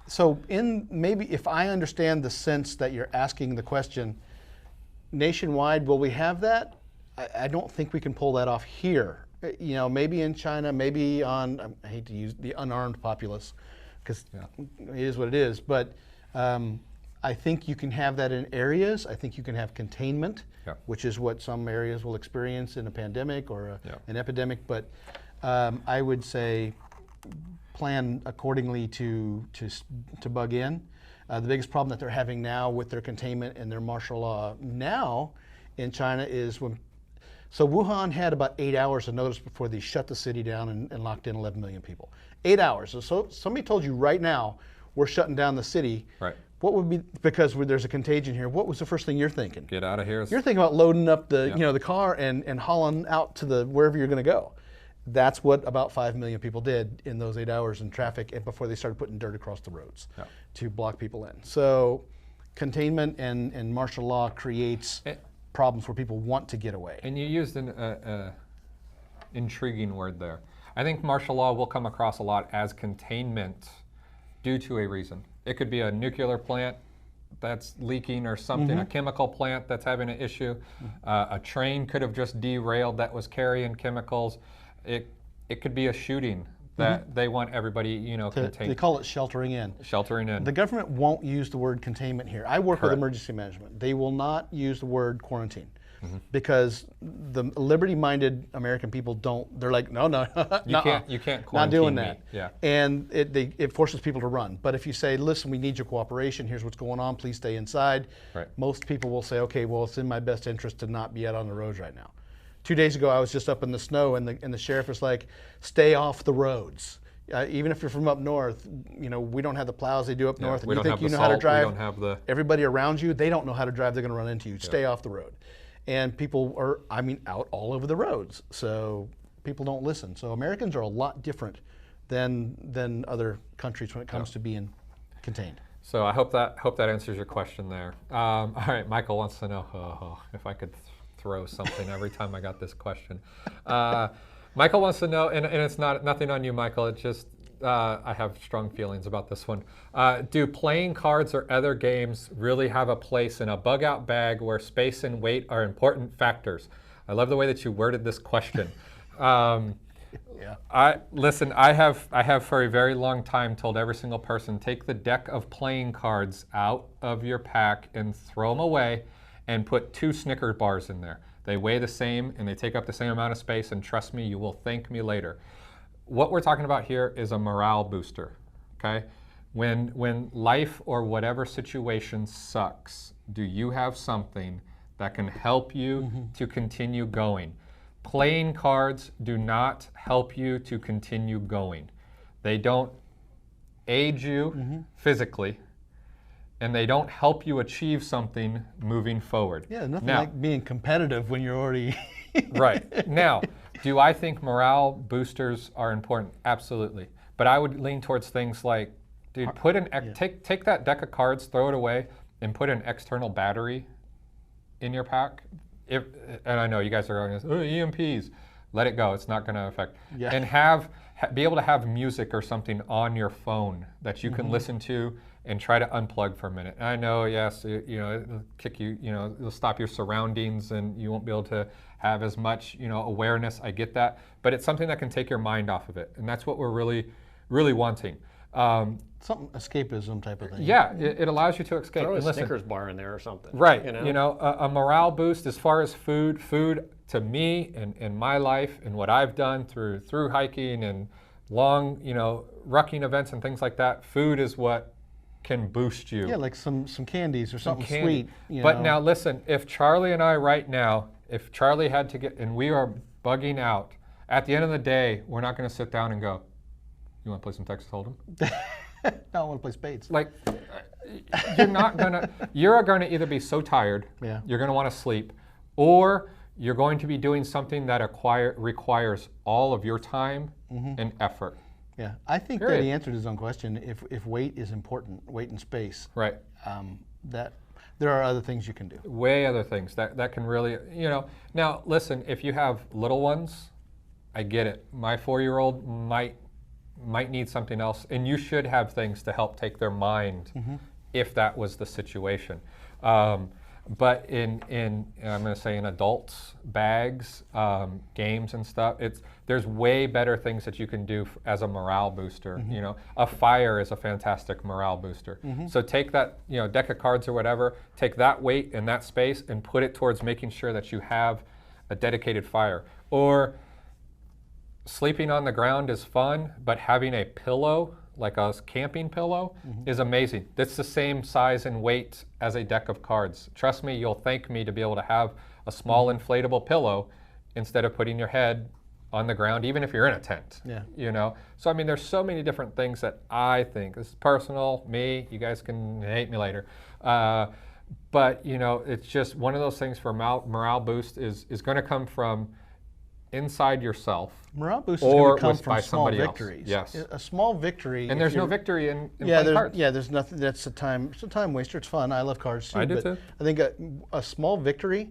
So in maybe if I understand the sense that you're asking the question, nationwide, will we have that? I don't think we can pull that off here. You know, maybe in China, maybe on, I hate to use the unarmed populace, because it is what it is, but I think you can have that in areas. I think you can have containment, which is what some areas will experience in a pandemic or an epidemic. But I would say plan accordingly to bug in. The biggest problem that they're having now with their containment and their martial law now in China is so Wuhan had about 8 hours of notice before they shut the city down and locked in 11 million people. 8 hours. So somebody told you right now, we're shutting down the city. Right. What would be, because there's a contagion here, what was the first thing you're thinking? Get out of here. You're thinking about loading up the the car and hauling out to the wherever you're going to go. That's what about 5 million people did in those 8 hours in traffic and before they started putting dirt across the roads to block people in. So containment and martial law creates problems where people want to get away. And you used an intriguing word there. I think martial law will come across a lot as containment due to a reason. It could be a nuclear plant that's leaking or something, a chemical plant that's having an issue. A train could have just derailed that was carrying chemicals. It could be a shooting that they want everybody, you know, contained. They call it sheltering in. Sheltering in. The government won't use the word containment here. I work with emergency management. They will not use the word quarantine. Because the liberty-minded American people don't. They're like, no, you can't quarantine not doing that. Me. And it forces people to run. But if you say, listen, we need your cooperation. Here's what's going on. Please stay inside. Most people will say, okay, well, it's in my best interest to not be out on the roads right now. 2 days ago, I was just up in the snow, and the sheriff was like, stay off the roads. Even if you're from up north, you know, we don't have the plows they do up north, and you think you know how to drive. We don't have the... Everybody around you, they don't know how to drive. They're going to run into you. Stay off the road. And people are, out all over the roads. So people don't listen. So Americans are a lot different than other countries when it comes to being contained. So I hope that answers your question there. All right, Michael wants to know if I could throw something every time I got this question. Michael wants to know, and it's nothing on you, Michael. It's just I have strong feelings about this one. Do playing cards or other games really have a place in a bug-out bag where space and weight are important factors? I love the way that you worded this question. Listen, I have for a very long time told every single person, take the deck of playing cards out of your pack and throw them away and put 2 Snickers bars in there. They weigh the same and they take up the same amount of space, and trust me, you will thank me later. What we're talking about here is a morale booster, okay? When life or whatever situation sucks, do you have something that can help you to continue going? Playing cards do not help you to continue going. They don't aid you physically, and they don't help you achieve something moving forward. Yeah, nothing like being competitive when you're already... Right. Now, do I think morale boosters are important? Absolutely. But I would lean towards things like, dude, take that deck of cards, throw it away, and put an external battery in your pack. And I know you guys are going, EMPs. Let it go. It's not going to affect. And be able to have music or something on your phone that you can listen to and try to unplug for a minute. And I know, yes, it'll kick you, it'll stop your surroundings and you won't be able to have as much, awareness. I get that. But it's something that can take your mind off of it. And that's what we're really, really wanting. Something escapism type of thing. Yeah, it allows you to escape. Throw a Snickers bar in there or something. Right. A morale boost as far as food. Food to me in my life and what I've done through hiking and long, rucking events and things like that. Food is what can boost you. Yeah, like some candies or something sweet. But now listen, if Charlie and I right now, if Charlie had to get, and we are bugging out, at the end of the day, we're not going to sit down and go, you want to play some Texas Hold'em? No, I want to play spades. Like, you're going to either be so tired, you're going to want to sleep, or you're going to be doing something that requires all of your time and effort. Yeah, I think that he answered his own question. If weight is important, weight and space, right? That there are other things you can do. Way other things that can really, Now listen, if you have little ones, I get it. My 4-year-old might need something else, and you should have things to help take their mind if that was the situation. But in I'm going to say in adults' bags, games and stuff, there's way better things that you can do as a morale booster. A fire is a fantastic morale booster. So take that deck of cards or whatever, take that weight and that space and put it towards making sure that you have a dedicated fire. Or sleeping on the ground is fun, but having a pillow, like a camping pillow, is amazing. That's the same size and weight as a deck of cards. Trust me, you'll thank me to be able to have a small inflatable pillow instead of putting your head on the ground, even if you're in a tent. Yeah. So I mean, there's so many different things that I think, this is personal, me, you guys can hate me later. But it's just one of those things for morale boost is going to come from inside yourself. Morale boost is going to come from by small somebody victories. Else. Yes. A small victory. And there's no victory in playing cards. Yeah, there's nothing. It's a time waster. It's fun. I love cards too. I do too. I think a small victory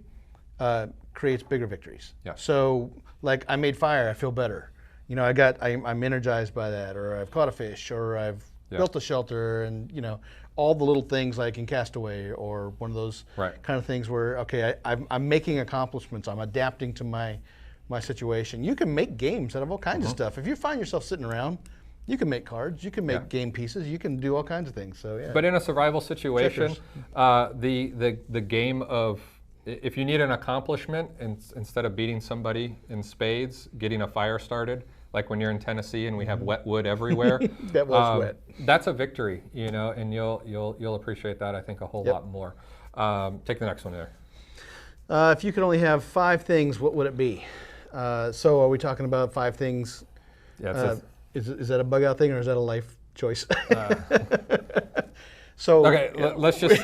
creates bigger victories. Yeah. So like I made fire, I feel better. I'm energized by that, or I've caught a fish, or I've built a shelter, and all the little things like in Castaway, or one of those kind of things where I'm making accomplishments. I'm adapting to my situation. You can make games out of all kinds of stuff. If you find yourself sitting around, you can make cards, you can make game pieces, you can do all kinds of things. So yeah. But in a survival situation, the game of, if you need an accomplishment, instead of beating somebody in spades, getting a fire started, like when you're in Tennessee and we have wet wood everywhere. That was wet. That's a victory, and you'll appreciate that, I think, a whole lot more. Take the next one there. If you could only have 5 things, what would it be? So are we talking about 5 things? Yeah. Is that a bug out thing, or is that a life choice? So okay, let's just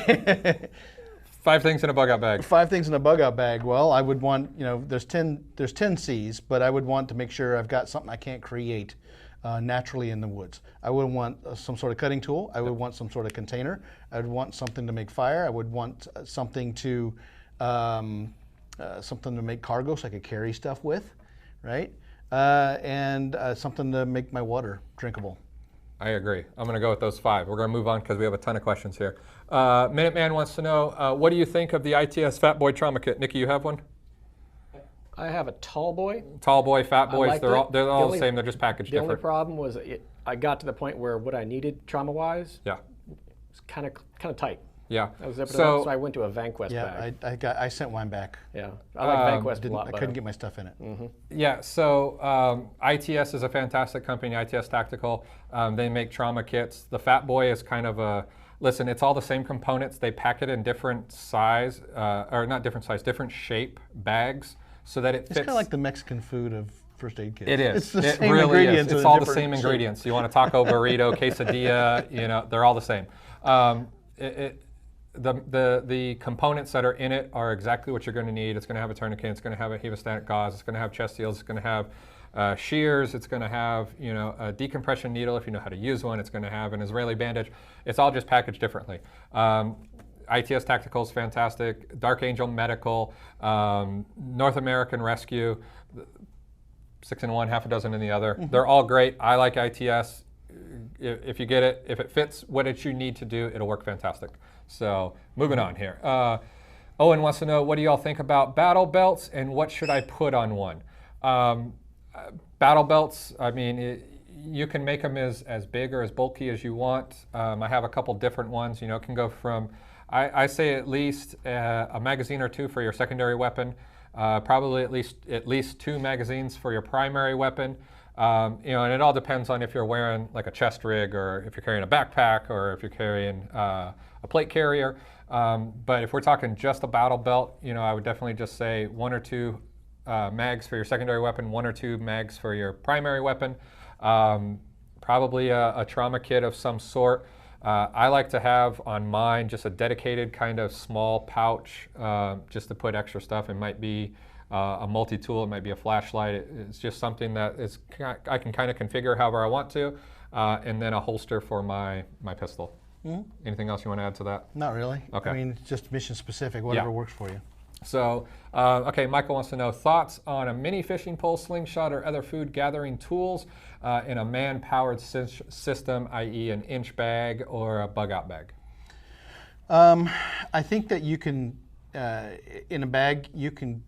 5 things in a bug out bag. 5 things in a bug out bag. Well, I would want, there's 10 C's, but I would want to make sure I've got something I can't create naturally in the woods. I would want some sort of cutting tool. I would want some sort of container. I would want something to make fire. I would want something to make cargo so I could carry stuff with, right? And something to make my water drinkable. I agree. I'm going to go with those 5. We're going to move on because we have a ton of questions here. Minuteman wants to know, what do you think of the ITS Fat Boy Trauma Kit? Nikki, you have one? I have a Tall Boy. Tall Boy, Fat Boys, they're all the same. They're just packaged different. The only problem was I got to the point where what I needed trauma-wise was kind of tight. Yeah. So I went to a Vanquest bag. I sent one back. Yeah, I like Vanquest a lot better. I couldn't get my stuff in it. Yeah, so ITS is a fantastic company, ITS Tactical. They make trauma kits. The Fat Boy is kind of a, listen, it's all the same components. They pack it in different size, or not different size, different shape bags so that it fits. It's kind of like the Mexican food of first aid kits. It is. It's the same really ingredients. Is. It's all the same ingredients. You want a taco, burrito, quesadilla, they're all the same. The components that are in it are exactly what you're going to need. It's going to have a tourniquet. It's going to have a hemostatic gauze. It's going to have chest seals. It's going to have shears. It's going to have a decompression needle if you know how to use one. It's going to have an Israeli bandage. It's all just packaged differently. ITS Tactical is fantastic. Dark Angel Medical, North American Rescue, 6 in one, half a dozen in the other. They're all great. I like ITS. If you get it, if it fits what you need to do, it'll work fantastic. So moving on here. Owen wants to know, what do y'all think about battle belts and what should I put on one? Battle belts, I mean, you can make them as big or as bulky as you want. I have a couple different ones. You know, it can go from, I say at least a magazine or two for your secondary weapon, probably at least 2 magazines for your primary weapon. You know, and it all depends on if you're wearing like a chest rig, or if you're carrying a backpack, or if you're carrying a plate carrier. But if we're talking just a battle belt, you know, I would definitely just say 1 or 2 mags for your secondary weapon, 1 or 2 mags for your primary weapon. Probably a trauma kit of some sort. I like to have on mine just a dedicated kind of small pouch, just to put extra stuff. It might be a multi-tool, it might be a flashlight. It's just something that I can kind of configure however I want to, and then a holster for my pistol. Mm-hmm. Anything else you want to add to that? Not really. Okay. I mean, just mission specific, whatever works for you. So, okay, Michael wants to know thoughts on a mini fishing pole, slingshot, or other food gathering tools in a man-powered system, i.e. an inch bag or a bug-out bag. I think that you can, in a bag, you can,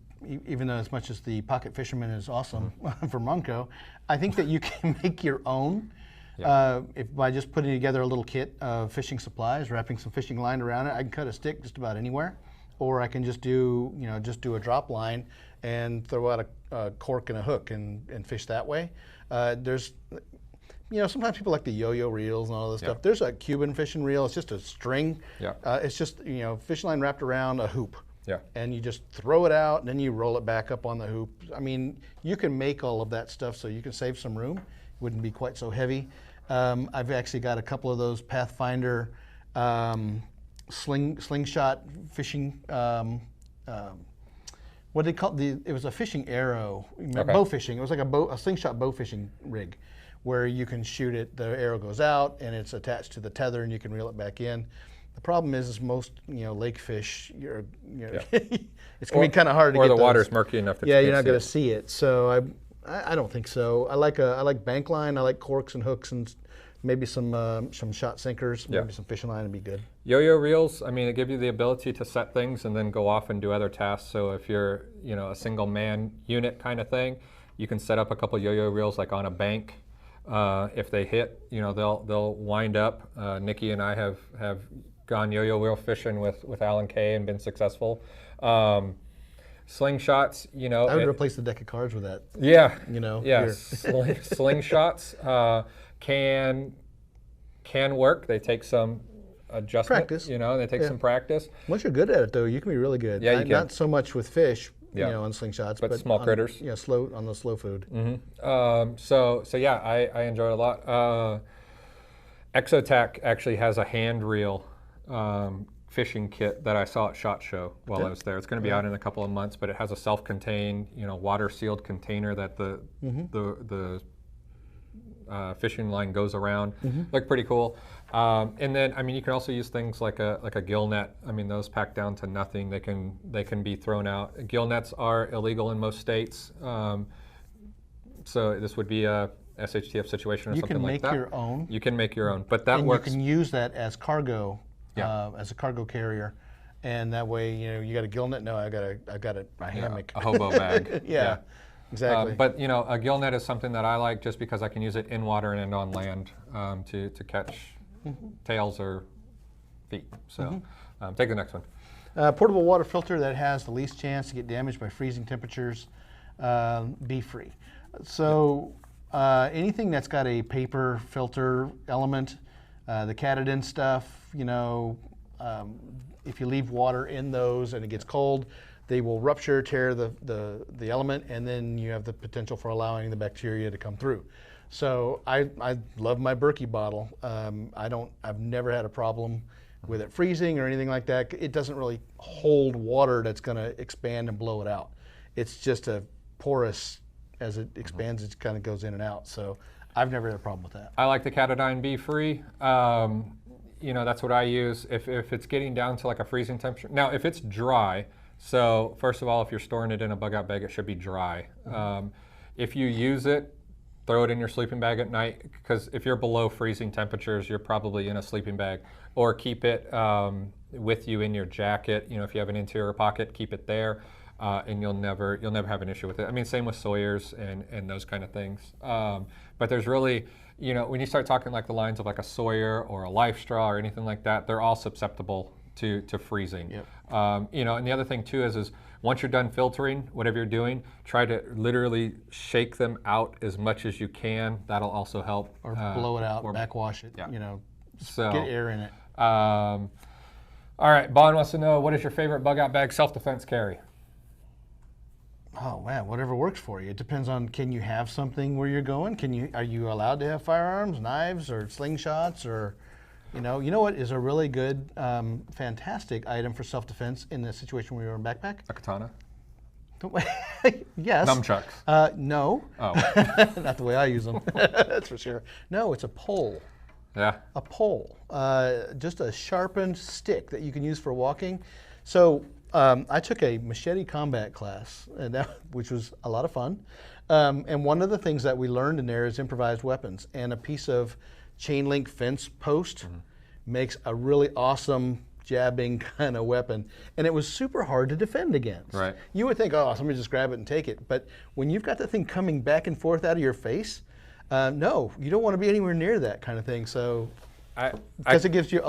even though as much as the Pocket Fisherman is awesome from Runco, I think that you can make your own. If by just putting together a little kit of fishing supplies, wrapping some fishing line around it, I can cut a stick just about anywhere. Or I can just do, you know, just do a drop line and throw out a cork and a hook and fish that way. There's, you know, sometimes people like the yo-yo reels and all this stuff. There's a Cuban fishing reel. It's just a string. It's just, you know, fishing line wrapped around a hoop. And you just throw it out and then you roll it back up on the hoop. I mean, you can make all of that stuff so you can save some room. It wouldn't be quite so heavy. I've actually got a couple of those Pathfinder slingshot fishing, what they call it was a fishing arrow, bow fishing. It was like a slingshot bow fishing rig where you can shoot it, the arrow goes out and it's attached to the tether and you can reel it back in. The problem is most, you know, lake fish, it's gonna be kind of hard to get the those. Water's murky enough that you're not gonna see it. So I don't think so. I like bank line, I like corks and hooks and maybe some shot sinkers, maybe some fishing line would be good. Yo-yo reels, I mean, they give you the ability to set things and then go off and do other tasks. So if you're, you know, a single man unit kind of thing, you can set up a couple yo-yo reels like on a bank. If they hit, you know, they'll wind up. Nikki and I have gone yo-yo reel fishing with Alan Kay and been successful. Slingshots, you know. I would replace the deck of cards with that. Yeah. You know. Yeah. Slingshots can work. They take some adjustment. Practice. You know, they take some practice. Once you're good at it, though, you can be really good. Yeah, you can. Not so much with fish, you know, on slingshots, but small critters. Yeah, slow on the slow food. Mm-hmm. So yeah, I enjoy it a lot. Exotac actually has a hand reel fishing kit that I saw at SHOT Show while I was there. It's going to be out in a couple of months, but it has a self-contained, you know, water-sealed container that the fishing line goes around. Look pretty cool. And then, I mean, you can also use things like a gill net. I mean, those pack down to nothing. They can be thrown out. Gill nets are illegal in most states, so this would be a SHTF situation or something like that. You can make your own. You can make your own, but that works. You can use that as cargo, as a cargo carrier, and that way, you know, you got a gill net. No, I got a hammock, a hobo bag. Yeah. Exactly. But you know, a gill net is something that I like just because I can use it in water and on land to catch tails or feet. So take the next one. Portable water filter that has the least chance to get damaged by freezing temperatures. Be free. So anything that's got a paper filter element, the Katadyn stuff, you know, if you leave water in those and it gets cold, they will rupture, tear the element, and then you have the potential for allowing the bacteria to come through. So I love my Berkey bottle. I've never had a problem with it freezing or anything like that. It doesn't really hold water that's going to expand and blow it out. It's just a porous, as it expands, it kind of goes in and out. So I've never had a problem with that. I like the Katadyn Be Free. You know, that's what I use. If it's getting down to like a freezing temperature. Now, if it's dry, so first of all, if you're storing it in a bug-out bag, it should be dry. If you use it, throw it in your sleeping bag at night, because if you're below freezing temperatures, you're probably in a sleeping bag. Or keep it with you in your jacket. You know, if you have an interior pocket, keep it there. and you'll never have an issue with it. I mean, same with Sawyers and those kind of things. But there's really, you know, when you start talking like the lines of like a Sawyer or a Life Straw or anything like that, they're all susceptible to freezing. Yep. You know, and the other thing too is once you're done filtering, whatever you're doing, try to literally shake them out as much as you can. That'll also help. Or blow it out, or backwash it. Yeah. You know, so get air in it. All right, Bon wants to know, what is your favorite bug out bag self-defense carry? Oh man, whatever works for you. It depends on, can you have something where you're going? Are you allowed to have firearms, knives, or slingshots, or you know what is a really good, fantastic item for self-defense in the situation where you're in a backpack? A katana? Yes. Nunchucks? No. Oh. Not the way I use them. That's for sure. No, it's a pole. Yeah. A pole. Just a sharpened stick that you can use for walking. So I took a machete combat class, which was a lot of fun. And one of the things that we learned in there is improvised weapons. And a piece of chain link fence post makes a really awesome jabbing kind of weapon. And it was super hard to defend against. Right. You would think, oh, somebody just grab it and take it. But when you've got that thing coming back and forth out of your face, no, you don't want to be anywhere near that kind of thing. So, because it gives you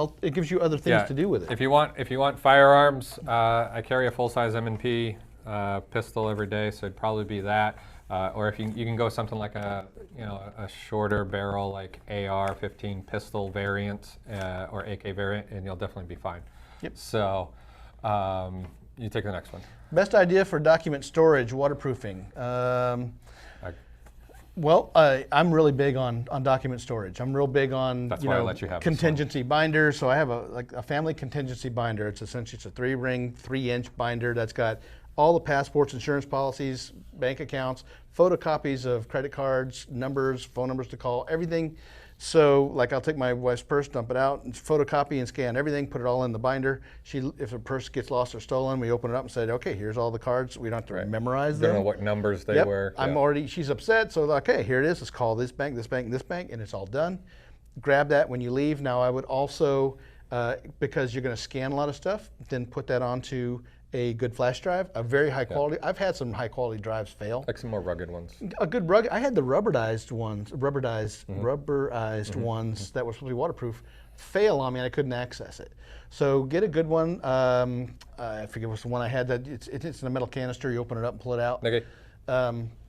other things to do with it. If you want firearms, I carry a full-size M&P pistol every day, so it'd probably be that. Or if you can go something like a shorter barrel like AR-15 pistol variant or AK variant, and you'll definitely be fine. Yep. So you take the next one. Best idea for document storage, waterproofing. Well, I'm really big on document storage. I'm real big on I let you have contingency binders. So I have a family contingency binder. It's essentially a 3-ring, 3-inch binder that's got all the passports, insurance policies, bank accounts, photocopies of credit cards, numbers, phone numbers to call, everything. So like I'll take my wife's purse, dump it out, and photocopy and scan everything, put it all in the binder. If a purse gets lost or stolen, we open it up and say, okay, here's all the cards. We don't have to memorize them. Don't know what numbers they were. She's upset, so okay, here it is. Let's call this bank, this bank, this bank, and it's all done. Grab that when you leave. Now I would also, because you're gonna scan a lot of stuff, then put that onto a good flash drive, a very high quality. I've had some high quality drives fail. Like some more rugged ones. A good rugged. I had the rubberized ones, ones that were supposed to be waterproof, fail on me, and I couldn't access it. So get a good one. I forget what's the one I had. That it's in a metal canister. You open it up and pull it out. Okay.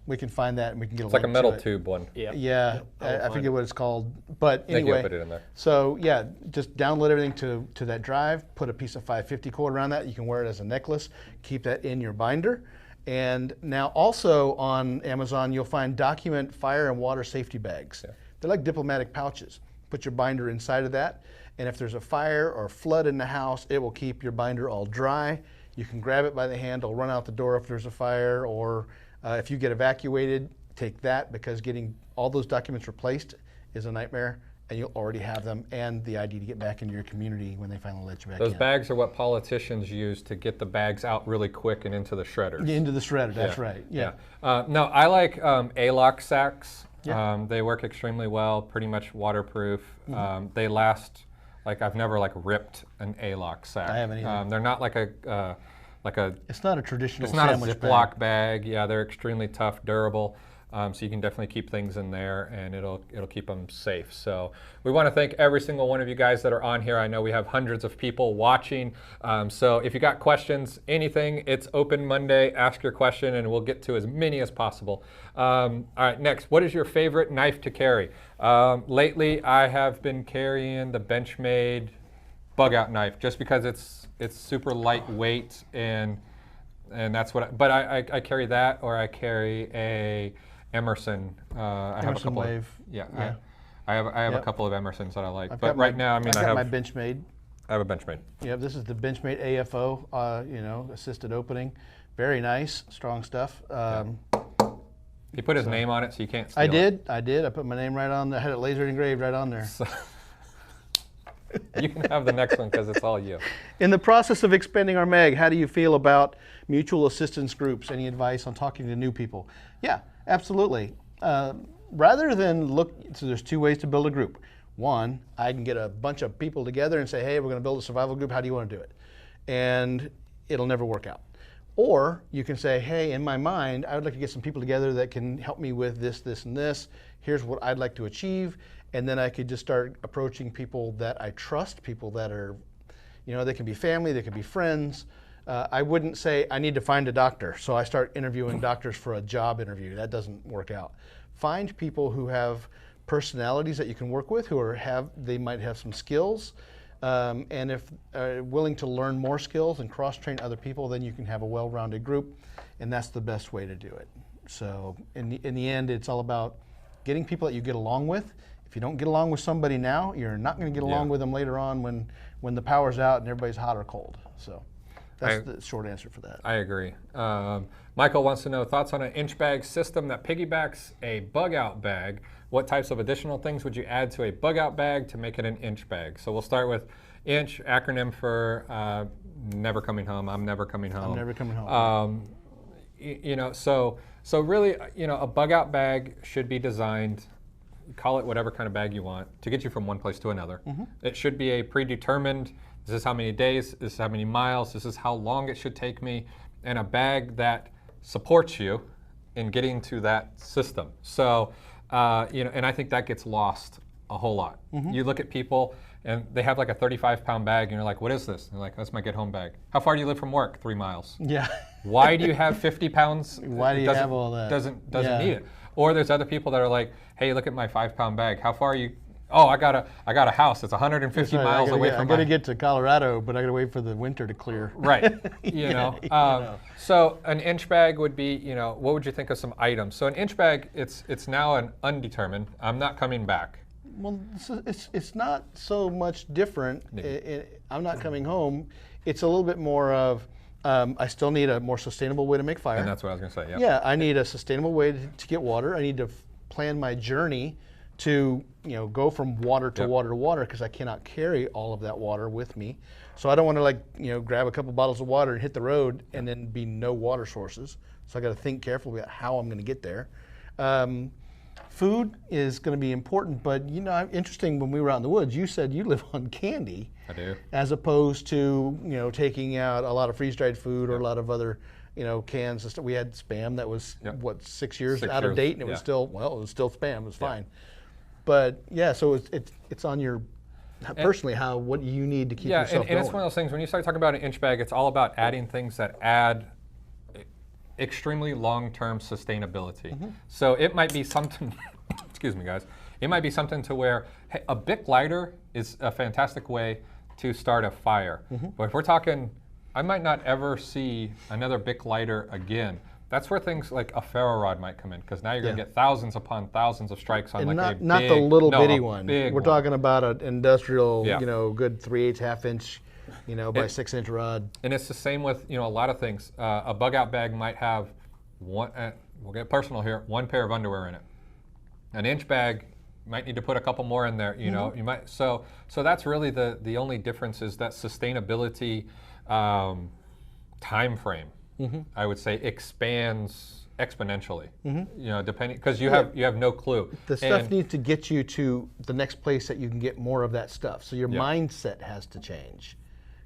We can find that and we can get a link link to it. It's like a metal to tube one. Yeah. Yeah. I forget what it's called. But anyway. You'll put it in there. So yeah, just download everything to that drive, put a piece of 550 cord around that. You can wear it as a necklace, keep that in your binder. And now also on Amazon, you'll find document fire and water safety bags. Yeah. They're like diplomatic pouches. Put your binder inside of that. And if there's a fire or flood in the house, it will keep your binder all dry. You can grab it by the handle, run out the door if there's a fire, or if you get evacuated, take that, because getting all those documents replaced is a nightmare, and you'll already have them and the ID to get back into your community when they finally let you back in. Those bags are what politicians use to get the bags out really quick and into the shredders. Into the shredder, that's right. Yeah. No, I like A-lock sacks. Yeah. They work extremely well, pretty much waterproof. They last, like I've never ripped an A-lock sack. I haven't either. They're not like a it's not a traditional It's not a sandwich Ziploc bag. Yeah, they're extremely tough, durable. So you can definitely keep things in there, and it'll keep them safe. So we want to thank every single one of you guys that are on here. I know we have hundreds of people watching. So if you got questions, anything, it's open Monday. Ask your question, and we'll get to as many as possible. All right, next, what is your favorite knife to carry? Lately, I have been carrying the Benchmade bug out knife, just because it's super lightweight, and that's what. But I carry that, or I carry a Emerson. I have a couple. Wave. Yeah. I have a couple of Emersons that I like. I've but right now, I have my Benchmade. I have a Benchmade. Yeah, this is the Benchmade AFO. Assisted opening. Very nice, strong stuff. He put his name on it, so you can't steal it. I did. I put my name right on there. I had it laser engraved right on there. So you can have the next one because it's all you. In the process of expanding our mag, how do you feel about mutual assistance groups? Any advice on talking to new people? Yeah, absolutely. Rather than so there's two ways to build a group. One, I can get a bunch of people together and say, hey, we're going to build a survival group. How do you want to do it? And it'll never work out. Or you can say, hey, in my mind, I would like to get some people together that can help me with this, this, and this. Here's what I'd like to achieve. And then I could just start approaching people that I trust, people that are, they can be family, they can be friends. I wouldn't say I need to find a doctor, so I start interviewing doctors for a job interview. That doesn't work out. Find people who have personalities that you can work with, they might have some skills, and if willing to learn more skills and cross-train other people, then you can have a well-rounded group, and that's the best way to do it. So in the end, it's all about getting people that you get along with. If you don't get along with somebody now, you're not going to get along with them later on when the power's out and everybody's hot or cold. So that's the short answer for that. I agree. Michael wants to know thoughts on an inch bag system that piggybacks a bug out bag. What types of additional things would you add to a bug out bag to make it an inch bag? So we'll start with inch, acronym for never coming home. I'm never coming home. I'm never coming home. So really, a bug out bag should be designed, call it whatever kind of bag you want, to get you from one place to another. It should be a predetermined, this is how many days, this is how many miles, this is how long it should take me, and a bag that supports you in getting to that system. So, and I think that gets lost a whole lot. You look at people and they have like a 35-pound bag and you're like, what is this? And they're like, that's my get home bag. How far do you live from work? 3 miles. Yeah. Why do you have 50 pounds? Why do you have all that? Doesn't need it. Or there's other people that are like, hey, look at my 5-pound bag. How far are you? Oh, I got a house. It's 150 miles away from. I got to get to Colorado, but I got to wait for the winter to clear. Right. So an inch bag would be, what would you think of some items? So an inch bag, it's now an undetermined. I'm not coming back. Well, it's not so much different. I'm not coming home. It's a little bit more of. I still need a more sustainable way to make fire. And that's what I was going to say. Yeah. Yeah, I need a sustainable way to get water. I need to plan my journey to go from water to water to water, because I cannot carry all of that water with me. So I don't want to grab a couple bottles of water and hit the road and then be no water sources. So I got to think carefully about how I'm going to get there. Food is going to be important, but interesting, when we were out in the woods, you said you live on candy. I do. As opposed to taking out a lot of freeze-dried food or a lot of other cans and stuff. We had Spam that was 6 years out of date, and it was still Spam. It was fine. But yeah, so it's on your personally what you need to keep yourself going. And it's one of those things, when you start talking about an inch bag, it's all about adding things that add extremely long-term sustainability. So it might be something, excuse me guys, it might be something to where, hey, a Bic lighter is a fantastic way to start a fire. But if we're talking, I might not ever see another Bic lighter again. That's where things like a ferro rod might come in, because now you're going to get thousands upon thousands of strikes on not the little bitty one. We're talking about an industrial, good 3/8 half-inch, by 6-inch rod. And it's the same with a lot of things. A bug out bag might have one. We'll get personal here. One pair of underwear in it. An inch bag might need to put a couple more in there. You might. So that's really the only difference, is that sustainability time frame. I would say expands exponentially. Depending, because you have no clue. The stuff needs to get you to the next place that you can get more of that stuff. So your mindset has to change.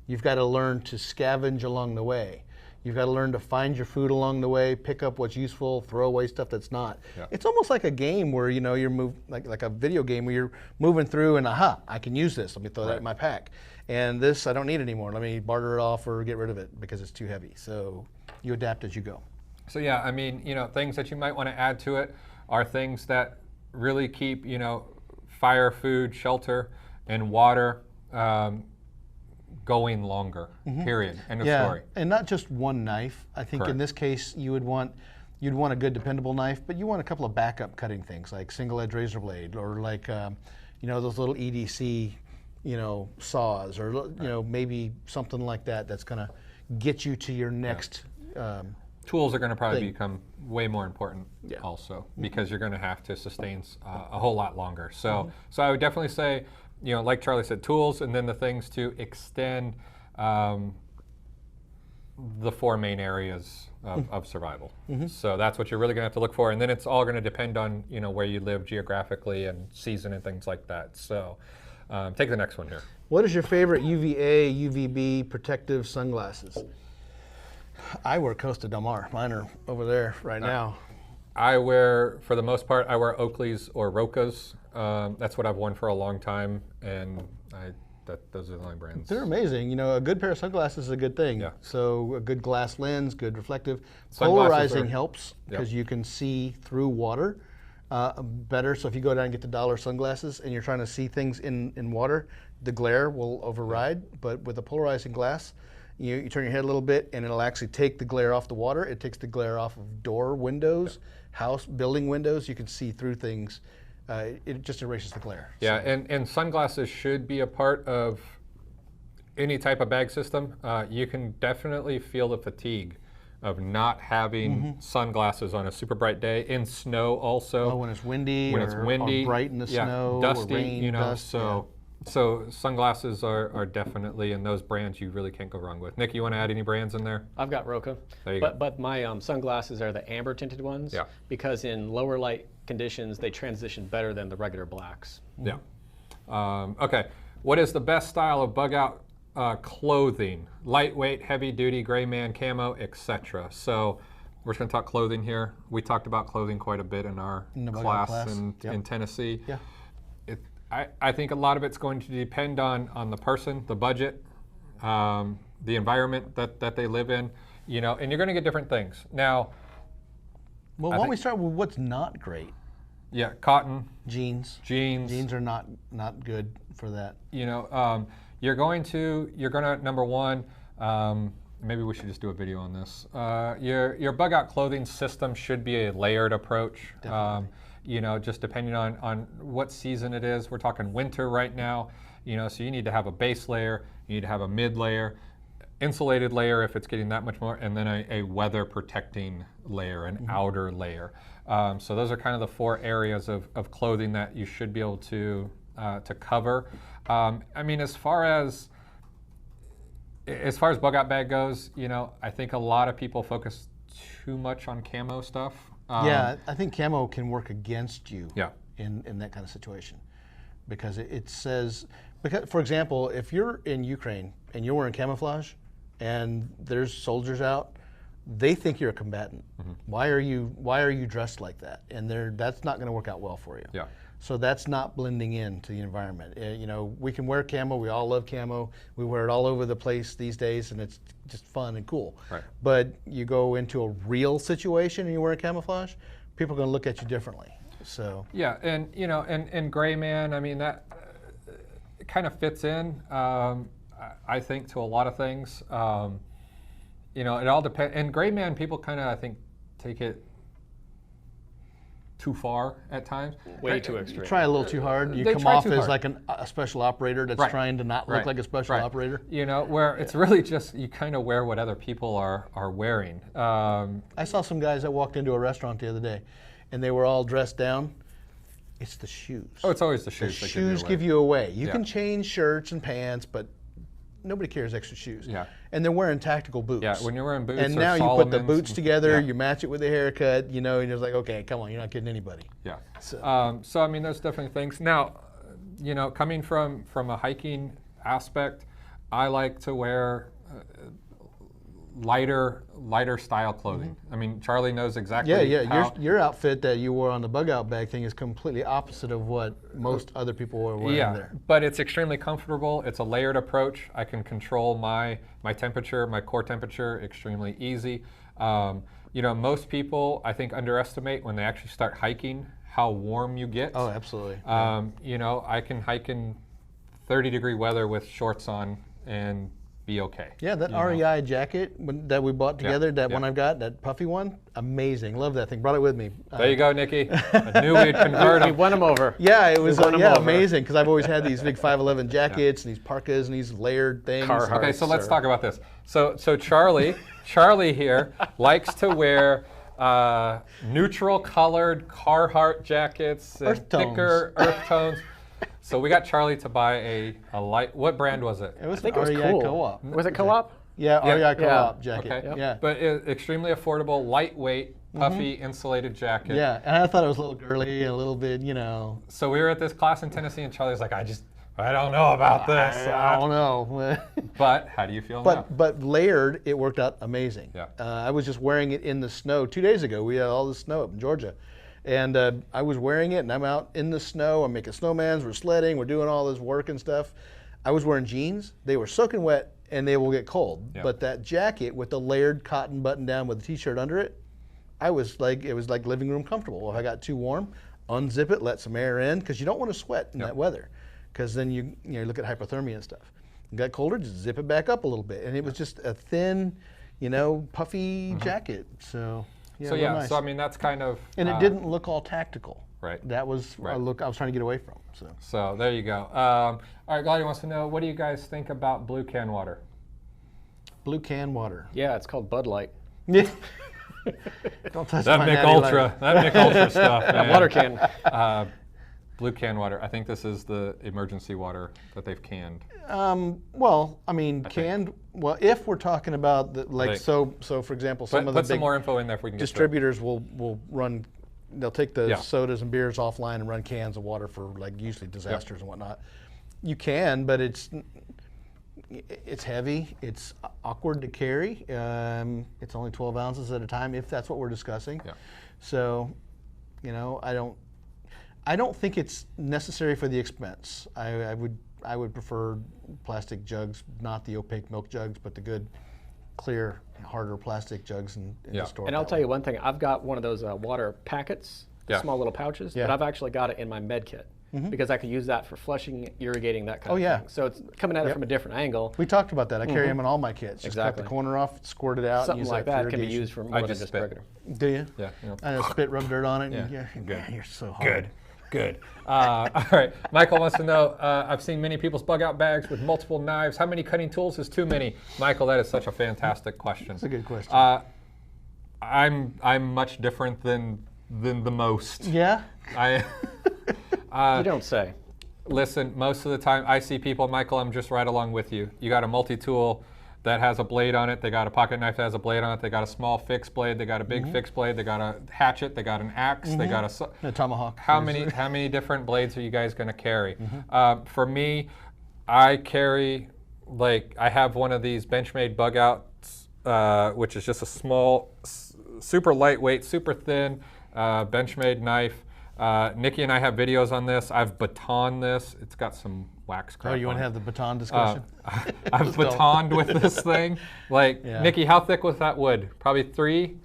You've got to learn to scavenge along the way. You've got to learn to find your food along the way, pick up what's useful, throw away stuff that's not. It's almost like a game where you're like a video game where you're moving through and I can use this. Let me throw that in my pack. And this I don't need anymore. Let me barter it off or get rid of it because it's too heavy. So you adapt as you go. So yeah, I mean, things that you might want to add to it are things that really keep, fire, food, shelter, and water going longer, period, end of story. And not just one knife. I think in this case, you'd want a good dependable knife, but you want a couple of backup cutting things, like single edge razor blade, or like, those little EDC, saws, or, maybe something like that that's gonna get you to your next tools are going to probably become way more important also, because you're going to have to sustain a whole lot longer. So I would definitely say, like Charlie said, tools, and then the things to extend the 4 main areas of survival. So that's what you're really going to have to look for, and then it's all going to depend on where you live geographically and season and things like that. So take the next one here. What is your favorite UVA, UVB protective sunglasses? Eyewear Costa Del Mar. Mine are over there right now. I wear, for the most part, I wear Oakley's or Rokas. That's what I've worn for a long time, and those are the only brands. They're amazing. You know, a good pair of sunglasses is a good thing. Yeah. So a good glass lens, good reflective. Sunglasses Polarizing helps because you can see through water better. So if you go down and get the dollar sunglasses and you're trying to see things in water, the glare will override. But with a polarizing glass, you turn your head a little bit and it'll actually take the glare off the water. It takes the glare off of door windows, house, building windows. You can see through things. It just erases the glare. Yeah, so. and sunglasses should be a part of any type of bag system. You can definitely feel the fatigue of not having sunglasses on a super bright day, in snow also. Oh, when it's windy, when it's windy, or bright in the snow, dusty, or rain, you know, dust, so sunglasses are definitely, in those brands you really can't go wrong with. Nick, you want to add any brands in there? I've got Roka, but my sunglasses are the amber tinted ones because in lower light conditions they transition better than the regular blacks. Yeah. Okay. What is the best style of bug out clothing? Lightweight, heavy duty, gray man, camo, etc. So we're just going to talk clothing here. We talked about clothing quite a bit in our class in Tennessee. Yeah. I think a lot of it's going to depend on the person, the budget, the environment that they live in, you know, and you're going to get different things. Now, well, why don't we start with what's not great? Yeah, cotton. Jeans. Jeans are not good for that. You know, you're going to number one, maybe we should just do a video on this. Your bug out clothing system should be a layered approach. You know, just depending on what season it is. We're talking winter right now, you know, so you need to have a base layer, you need to have a mid layer, insulated layer if it's getting that much more, and then a weather protecting layer, an outer layer. So those are kind of the four areas of clothing that you should be able to cover. I mean, as far as bug out bag goes, you know, I think a lot of people focus too much on camo stuff. Yeah, I think camo can work against you in that kind of situation, because it says, because for example, if you're in Ukraine and you're wearing camouflage and there's soldiers out, they think you're a combatant. Why are you dressed like that? And that's not going to work out well for you. Yeah. So that's not blending into the environment. You know, we can wear camo. We all love camo. We wear it all over the place these days, and it's just fun and cool. Right. But you go into a real situation and you wear camouflage, people are going to look at you differently. So yeah, and you know, and gray man, I mean, that kind of fits in, I think, to a lot of things. You know, it all depends. And gray man, people kind of, I think, take it too far at times. Way too extreme. You try a little too hard. You come off as like a special operator that's trying to not look like a special operator. You know, where it's really just, you kind of wear what other people are wearing. I saw some guys that walked into a restaurant the other day, and they were all dressed down. It's the shoes. Oh, it's always the shoes. The shoes give you away. You can change shirts and pants, but nobody carries extra shoes. Yeah. And they're wearing tactical boots. Yeah, when you're wearing boots. And now you put the boots together, you match it with the haircut, you know, and you're like, okay, come on, you're not kidding anybody. Yeah. So I mean, there's definitely things. Now, you know, coming from a hiking aspect, I like to wear lighter style clothing. I mean, Charlie knows exactly. Your outfit that you wore on the bug out bag thing is completely opposite of what most other people were wearing there. But it's extremely comfortable. It's a layered approach. I can control my temperature, my core temperature, extremely easy. You know, most people, I think, underestimate when they actually start hiking how warm you get. Oh, absolutely. You know, I can hike in 30-degree weather with shorts on and be okay. Yeah, that REI jacket that we bought together, that one I've got, that puffy one, amazing. Love that thing. Brought it with me. There you go, Nikki. I knew we'd convert him. We won him over. Yeah, it was amazing, because I've always had these big 511 jackets and these parkas and these layered things. Okay, so let's talk about this. So Charlie here likes to wear neutral colored Carhartt jackets, thicker earth tones. So we got Charlie to buy a light. What brand was it? I think it was REI Co-op. Was it Co-op? Yeah, REI Co-op jacket. Okay. Yeah. But extremely affordable, lightweight, puffy, insulated jacket. Yeah, and I thought it was a little girly, a little bit, you know. So we were at this class in Tennessee, and Charlie was like, I don't know about this. I don't know. But how do you feel now? But layered, it worked out amazing. Yeah. I was just wearing it in the snow 2 days ago. We had all the snow up in Georgia. And I was wearing it, and I'm out in the snow. I'm making snowmans. We're sledding. We're doing all this work and stuff. I was wearing jeans. They were soaking wet, and they will get cold. Yeah. But that jacket with the layered cotton button down with a t-shirt under it, it was like living room comfortable. If I got too warm, unzip it, let some air in, because you don't want to sweat in that weather, because then you look at hypothermia and stuff. You got colder, just zip it back up a little bit, and it was just a thin, puffy jacket. So. Yeah, nice. So I mean that's kind of. And it didn't look all tactical. Right. That was a look I was trying to get away from. So there you go. All right, Gladys wants to know, what do you guys think about blue can water? Blue can water. Yeah, it's called Bud Light. Yeah. Don't touch that my Mick natty Ultra. light. That Mick Ultra stuff. Man. Water can. Blue can water. I think this is the emergency water that they've canned. Well, I mean, canned. Well, if we're talking about so for example, some of the put some more info in there if we can. Distributors will run. They'll take the sodas and beers offline and run cans of water for usually disasters and whatnot. You can, but it's heavy. It's awkward to carry. It's only 12 ounces at a time, if that's what we're discussing. Yeah. So, I don't think it's necessary for the expense. I would prefer plastic jugs, not the opaque milk jugs, but the good, clear, harder plastic jugs in the store. And I'll tell you one thing. I've got one of those water packets, small little pouches, but I've actually got it in my med kit because I can use that for flushing, irrigating, that kind of thing. So it's coming at it from a different angle. We talked about that. I carry them in all my kits. Just cut the corner off, squirt it out. Something use like that can be used for more than just regular. Do you? Yeah. I just spit, rub dirt on it. Yeah. Good. You're so hard. Good. All right. Michael wants to know, I've seen many people's bug out bags with multiple knives. How many cutting tools is too many? Michael, that is such a fantastic question. That's a good question. I'm much different than the most. Yeah? You don't say. Listen, most of the time I see people, Michael, I'm just right along with you. You got a multi-tool that has a blade on it. They got a pocket knife that has a blade on it. They got a small fixed blade. They got a big fixed blade. They got a hatchet. They got an axe. They got a tomahawk. How many different blades are you guys going to carry? For me, I carry, I have one of these Benchmade bug outs, which is just a small, super lightweight, super thin Benchmade knife. Nikki and I have videos on this. I've batoned this. It's got some wax crap. Oh, you want to have the baton discussion? I've batoned with this thing. Nikki, how thick was that wood? Probably 3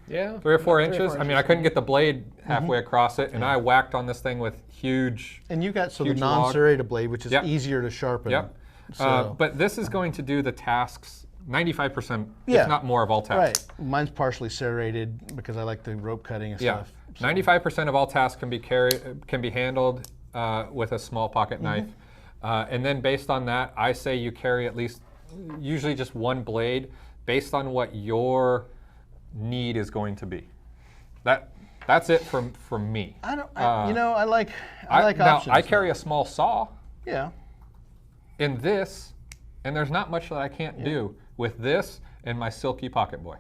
or 4 inches. I mean, I couldn't get the blade halfway across it, and I whacked on this thing with huge. And you got the non-serrated blade, which is easier to sharpen. Yep. But this is going to do the tasks 95%, if not more, of all tasks. Right. Mine's partially serrated because I like the rope cutting and stuff. 95% of all tasks can be handled with a small pocket knife. And then based on that, I say you carry at least, usually just one blade, based on what your need is going to be. That's it from me. I like options. Now, I carry a small saw. Yeah. In this, and there's not much that I can't do with this and my silky pocket boy.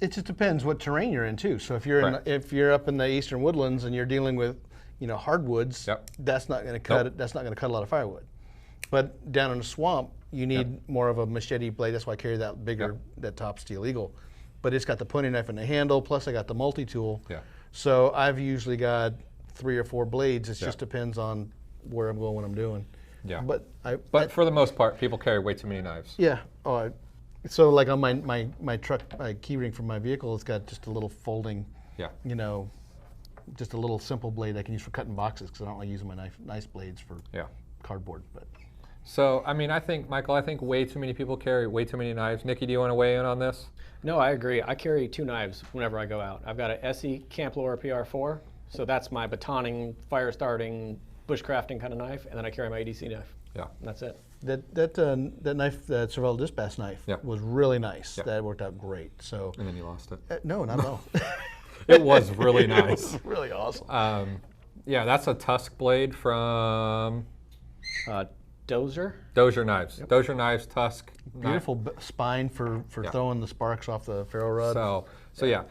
It just depends what terrain you're in too. So if you're up in the eastern woodlands and you're dealing with hardwoods, that's not going to cut. That's not going to cut a lot of firewood. But down in a swamp, you need more of a machete blade. That's why I carry that bigger, that top Steel Eagle. But it's got the pointing knife and the handle. Plus, I got the multi-tool. Yeah. So I've usually got 3 or 4 blades. It just depends on where I'm going, what I'm doing. Yeah. But for the most part, people carry way too many knives. Yeah. So like on my truck, my key ring for my vehicle, it's got just a little folding, just a little simple blade I can use for cutting boxes because I don't like using my nice blades for cardboard. But so I mean, Michael, I think way too many people carry way too many knives. Nikki, do you want to weigh in on this? No, I agree. I carry 2 knives whenever I go out. I've got a SE Camp Laura PR4, so that's my batoning, fire starting, bushcrafting kind of knife, and then I carry my ADC knife. Yeah. And that's it. That knife, that survival dispatch knife, was really nice. That worked out great. So. And then you lost it. No, not at all. It was really nice. It was really awesome. Yeah, that's a Tusk blade from Dozer. Dozer knives. Dozer knives, Tusk. Beautiful spine for throwing the sparks off the ferro rod. So yeah.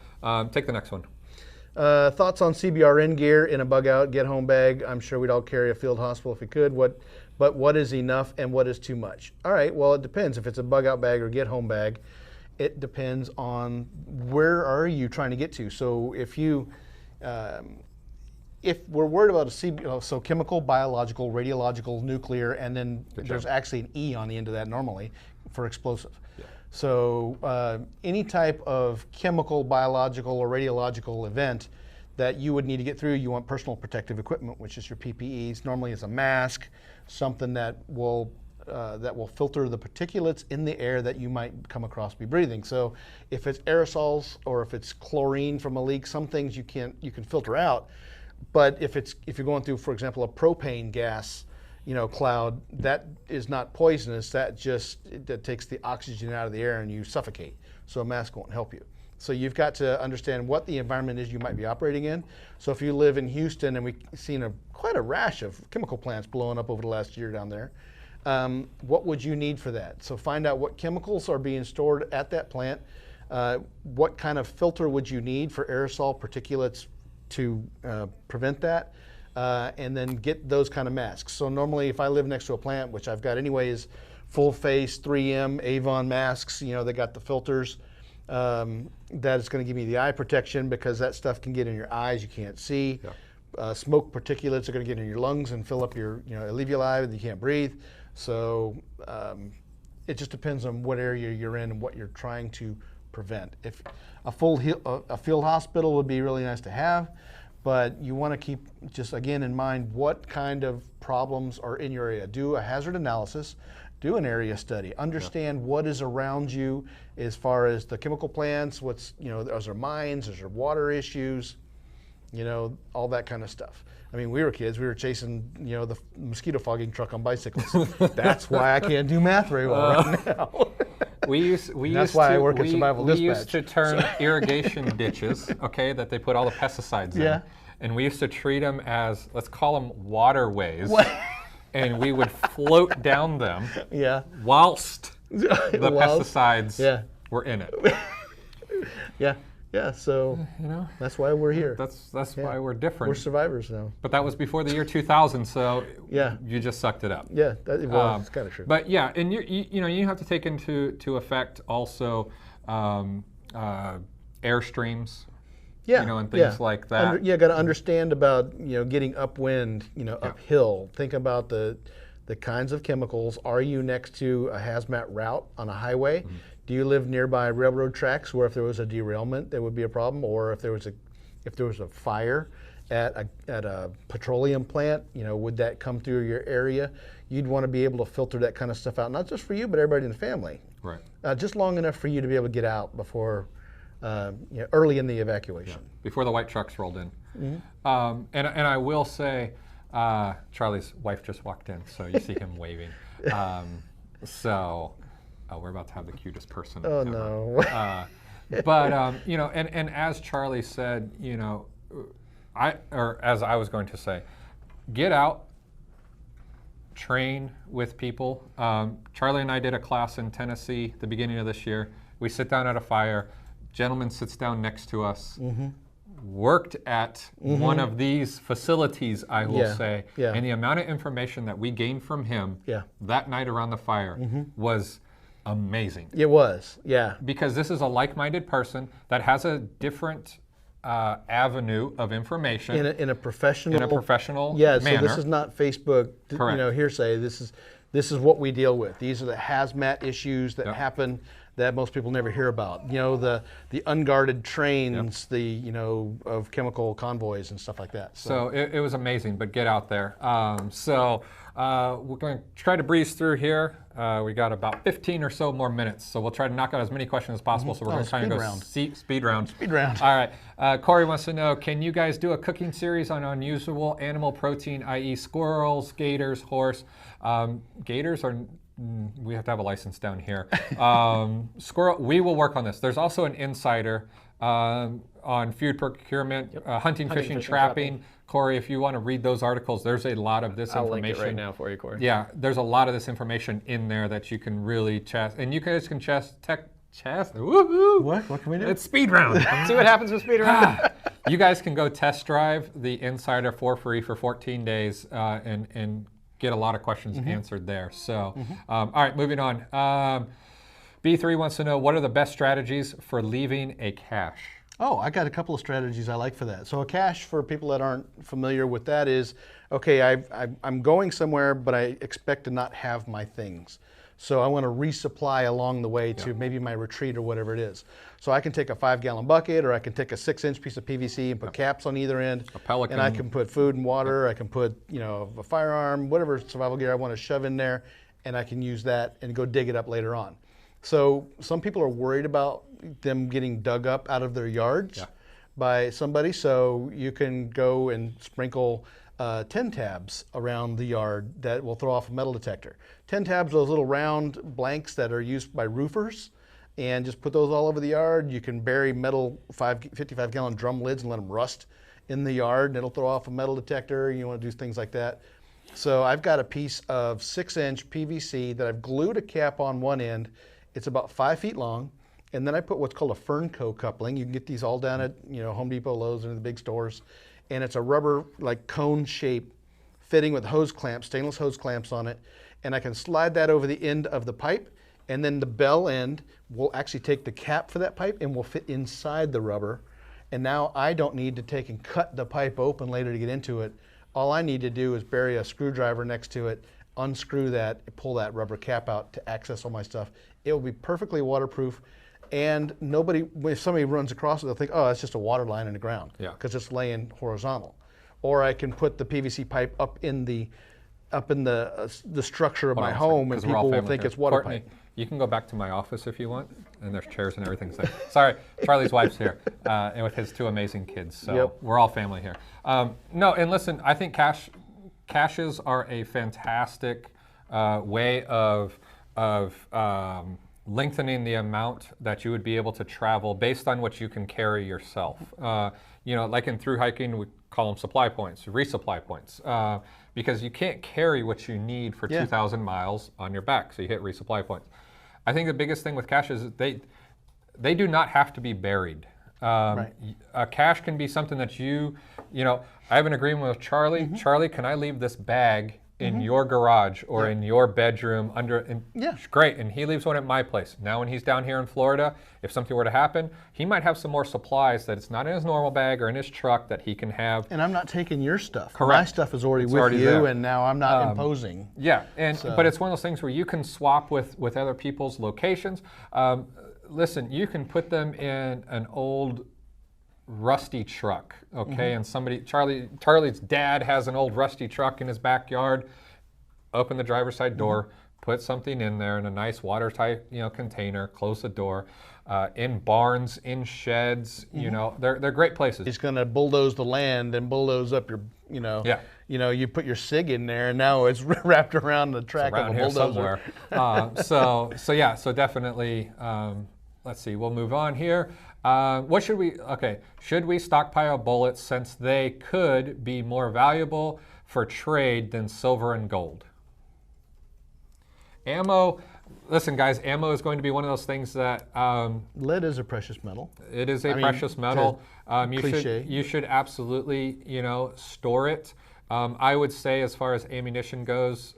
Take the next one. Thoughts on CBRN gear in a bug out, get home bag? I'm sure we'd all carry a field hospital if we could. But what is enough and what is too much? All right, well, it depends. If it's a bug out bag or get home bag, it depends on where are you trying to get to. So if you, if we're worried about so chemical, biological, radiological, nuclear, and then there's actually an E on the end of that normally for explosive. Yeah. So any type of chemical, biological, or radiological event that you would need to get through, you want personal protective equipment, which is your PPEs. Normally it's a mask, something that will filter the particulates in the air that you might come across be breathing. So if it's aerosols or if it's chlorine from a leak, some things you can filter out. But if you're going through, for example, a propane gas, cloud, that is not poisonous. That takes the oxygen out of the air and you suffocate. So a mask won't help you. So you've got to understand what the environment is you might be operating in. So if you live in Houston, and we've seen quite a rash of chemical plants blowing up over the last year down there, what would you need for that? So find out what chemicals are being stored at that plant. What kind of filter would you need for aerosol particulates to prevent that? And then get those kind of masks. So normally if I live next to a plant, which I've got anyways, full face 3M Avon masks, they got the filters. That is going to give me the eye protection because that stuff can get in your eyes, you can't see. Yeah. Smoke particulates are going to get in your lungs and fill up your alveoli and you can't breathe. So it just depends on what area you're in and what you're trying to prevent. If a field hospital would be really nice to have, but you want to keep just again in mind what kind of problems are in your area. Do a hazard analysis. Do an area study. Understand what is around you as far as the chemical plants, is there mines, is there water issues, all that kind of stuff. I mean, we were kids, we were chasing, the mosquito fogging truck on bicycles. That's why I can't do math very well right now. We used to turn irrigation ditches, that they put all the pesticides in. And we used to treat them as, let's call them waterways. And we would float down them whilst the pesticides were in it. So that's why we're here. That's why we're different. We're survivors now. But that was before the year 2000, so you just sucked it up. Yeah, it's kind of true. But yeah, and you have to take into effect also airstreams. And things like that. Got to understand about getting upwind, uphill. Think about the kinds of chemicals. Are you next to a hazmat route on a highway? Mm-hmm. Do you live nearby railroad tracks where if there was a derailment there would be a problem, or if there was a fire at a petroleum plant, would that come through your area? You'd want to be able to filter that kind of stuff out, not just for you but everybody in the family. Right. Just long enough for you to be able to get out before. Early in the evacuation. Before the white trucks rolled in. Mm-hmm. And I will say, Charlie's wife just walked in, so you see him waving. We're about to have the cutest person ever. No. And as Charlie said, as I was going to say, get out, train with people. Charlie and I did a class in Tennessee at the beginning of this year. We sit down at a fire. Gentleman sits down next to us, worked at one of these facilities, I will say, and the amount of information that we gained from him that night around the fire was amazing. It was, because this is a like-minded person that has a different avenue of information in a professional manner. So this is not Facebook, hearsay. This is what we deal with. These are the hazmat issues that happen that most people never hear about. The unguarded trains, of chemical convoys and stuff like that. So it was amazing, but get out there. We're going to try to breeze through here. We got about 15 or so more minutes, so we'll try to knock out as many questions as possible. So we're going to try and go speed round. Speed round. All right. Corey wants to know, can you guys do a cooking series on unusual animal protein, i.e. squirrels, gators, horse? Gators are... we have to have a license down here. Squirrel, we will work on this. There's also an insider on food procurement, hunting, fishing, trapping. Corey, if you want to read those articles, there's a lot of this information. I'll link it right now for you, Corey. Yeah, there's a lot of this information in there that you can really test. And you guys can test. Woohoo! What can we do? It's speed round. See what happens with speed round. You guys can go test drive the Insider for free for 14 days and get a lot of questions answered there. So, all right, moving on. B3 wants to know, what are the best strategies for leaving a cache? Oh, I got a couple of strategies I like for that. So a cache, for people that aren't familiar with that, is, okay, I'm going somewhere, but I expect to not have my things. So I want to resupply along the way to maybe my retreat or whatever it is. So I can take a 5-gallon bucket, or I can take a 6-inch piece of PVC and put caps on either end. A Pelican. And I can put food and water. I can put, a firearm, whatever survival gear I want to shove in there, and I can use that and go dig it up later on. So some people are worried about them getting dug up out of their yards by somebody. So you can go and sprinkle 10 tabs around the yard that will throw off a metal detector. 10 tabs, those little round blanks that are used by roofers, and just put those all over the yard. You can bury metal 55-gallon drum lids and let them rust in the yard, and it'll throw off a metal detector. You want to do things like that. So I've got a piece of 6-inch PVC that I've glued a cap on one end. It's about 5 feet long, and then I put what's called a Fernco coupling. You can get these all down at Home Depot, Lowe's, and the big stores. And it's a rubber, like, cone shape fitting with hose clamps, stainless hose clamps on it. And I can slide that over the end of the pipe, and then the bell end will actually take the cap for that pipe and will fit inside the rubber. And now I don't need to take and cut the pipe open later to get into it. All I need to do is bury a screwdriver next to it, unscrew that, pull that rubber cap out to access all my stuff. It will be perfectly waterproof. And if somebody runs across it, they'll think, oh, it's just a water line in the ground, because it's laying horizontal. Or I can put the PVC pipe up in the structure of my home, and people will think it's water pipe. You can go back to my office if you want, and there's chairs and everything. So, sorry, Charlie's wife's here, and with his 2 amazing kids. So we're all family here. No, and listen, I think caches are a fantastic way of lengthening the amount that you would be able to travel based on what you can carry yourself. Like in through hiking, we call them supply points, resupply points, because you can't carry what you need for 2,000 miles on your back, so you hit resupply points. I think the biggest thing with caches is they do not have to be buried. A cache can be something that I have an agreement with Charlie. Charlie, can I leave this bag in your garage or in your bedroom great, and he leaves one at my place. Now when he's down here in Florida, if something were to happen, he might have some more supplies that it's not in his normal bag or in his truck that he can have. And I'm not taking your stuff. Correct. My stuff is already with you there. And now I'm not imposing. But it's one of those things where you can swap with other people's locations. Listen, you can put them in an old rusty truck, and Charlie's dad has an old rusty truck in his backyard. Open the driver's side door, put something in there in a nice watertight container, close the door. In barns, in sheds, they're great places. He's going to bulldoze the land and bulldoze up your you put your SIG in there, and now it's wrapped around the track of a bulldozer. Somewhere. So definitely. Let's see. We'll move on here. Should we stockpile bullets since they could be more valuable for trade than silver and gold? Ammo, listen guys, ammo is going to be one of those things that... lead is a precious metal. It is a precious metal. You should absolutely, store it. I would say as far as ammunition goes,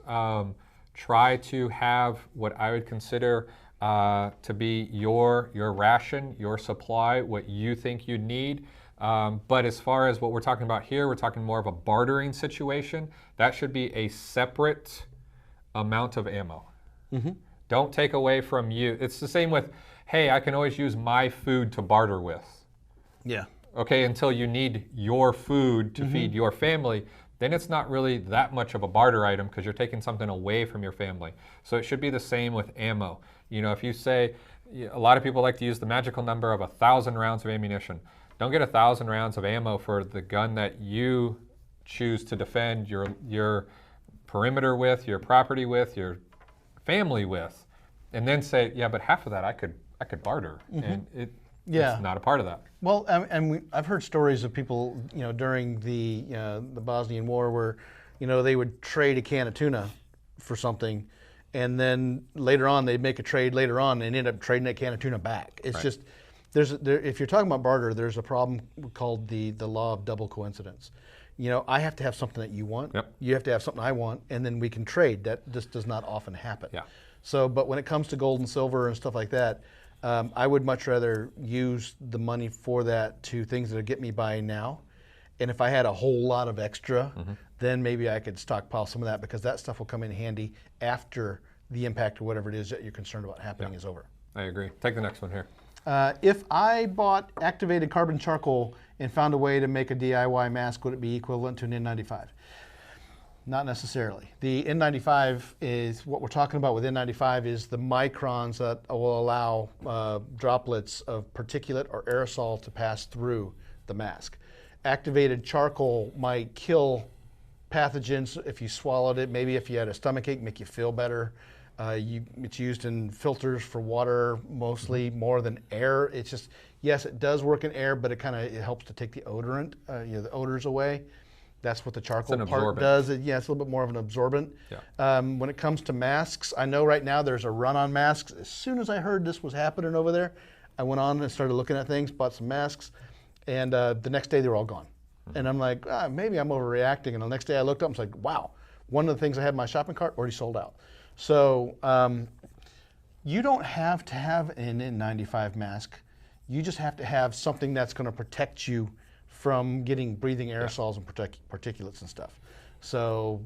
try to have what I would consider to be your ration, your supply, what you think you need. But as far as what we're talking about here, we're talking more of a bartering situation. That should be a separate amount of ammo. Don't take away from you. It's the same with, hey, I can always use my food to barter with. Okay, until you need your food to feed your family, then it's not really that much of a barter item because you're taking something away from your family. So it should be the same with ammo. If you say, a lot of people like to use the magical number of 1,000 rounds of ammunition. Don't get 1,000 rounds of ammo for the gun that you choose to defend your perimeter with, your property with, your family with, and then say, yeah, but half of that I could barter, and it's not a part of that. Well, I've heard stories of people, during the Bosnian War where, they would trade a can of tuna for something. And then later on, they'd make a trade later on and end up trading that can of tuna back. It's just, if you're talking about barter, there's a problem called the law of double coincidence. You know, I have to have something that you want. Yep. You have to have something I want, and then we can trade. That just does not often happen. Yeah. So, but when it comes to gold and silver and stuff like that, I would much rather use the money for that to things that get me by now. And if I had a whole lot of extra, then maybe I could stockpile some of that, because that stuff will come in handy after the impact of whatever it is that you're concerned about happening is over. I agree. Take the next one here. If I bought activated carbon charcoal and found a way to make a DIY mask, would it be equivalent to an N95? Not necessarily. The N95 is, what we're talking about with N95 is the microns that will allow droplets of particulate or aerosol to pass through the mask. Activated charcoal might kill pathogens if you swallowed it. Maybe if you had a stomachache, make you feel better. It's used in filters for water mostly, more than air. It's just, yes, it does work in air, but it helps to take the odorant, the odors away. That's what the charcoal part does. Yeah, it's a little bit more of an absorbent. Yeah. When it comes to masks, I know right now there's a run on masks. As soon as I heard this was happening over there, I went on and started looking at things, bought some masks, and the next day they were all gone. And I'm like, maybe I'm overreacting. And the next day I looked up and was like, wow, one of the things I had in my shopping cart already sold out. So you don't have to have an N95 mask. You just have to have something that's going to protect you from breathing aerosols and particulates and stuff. So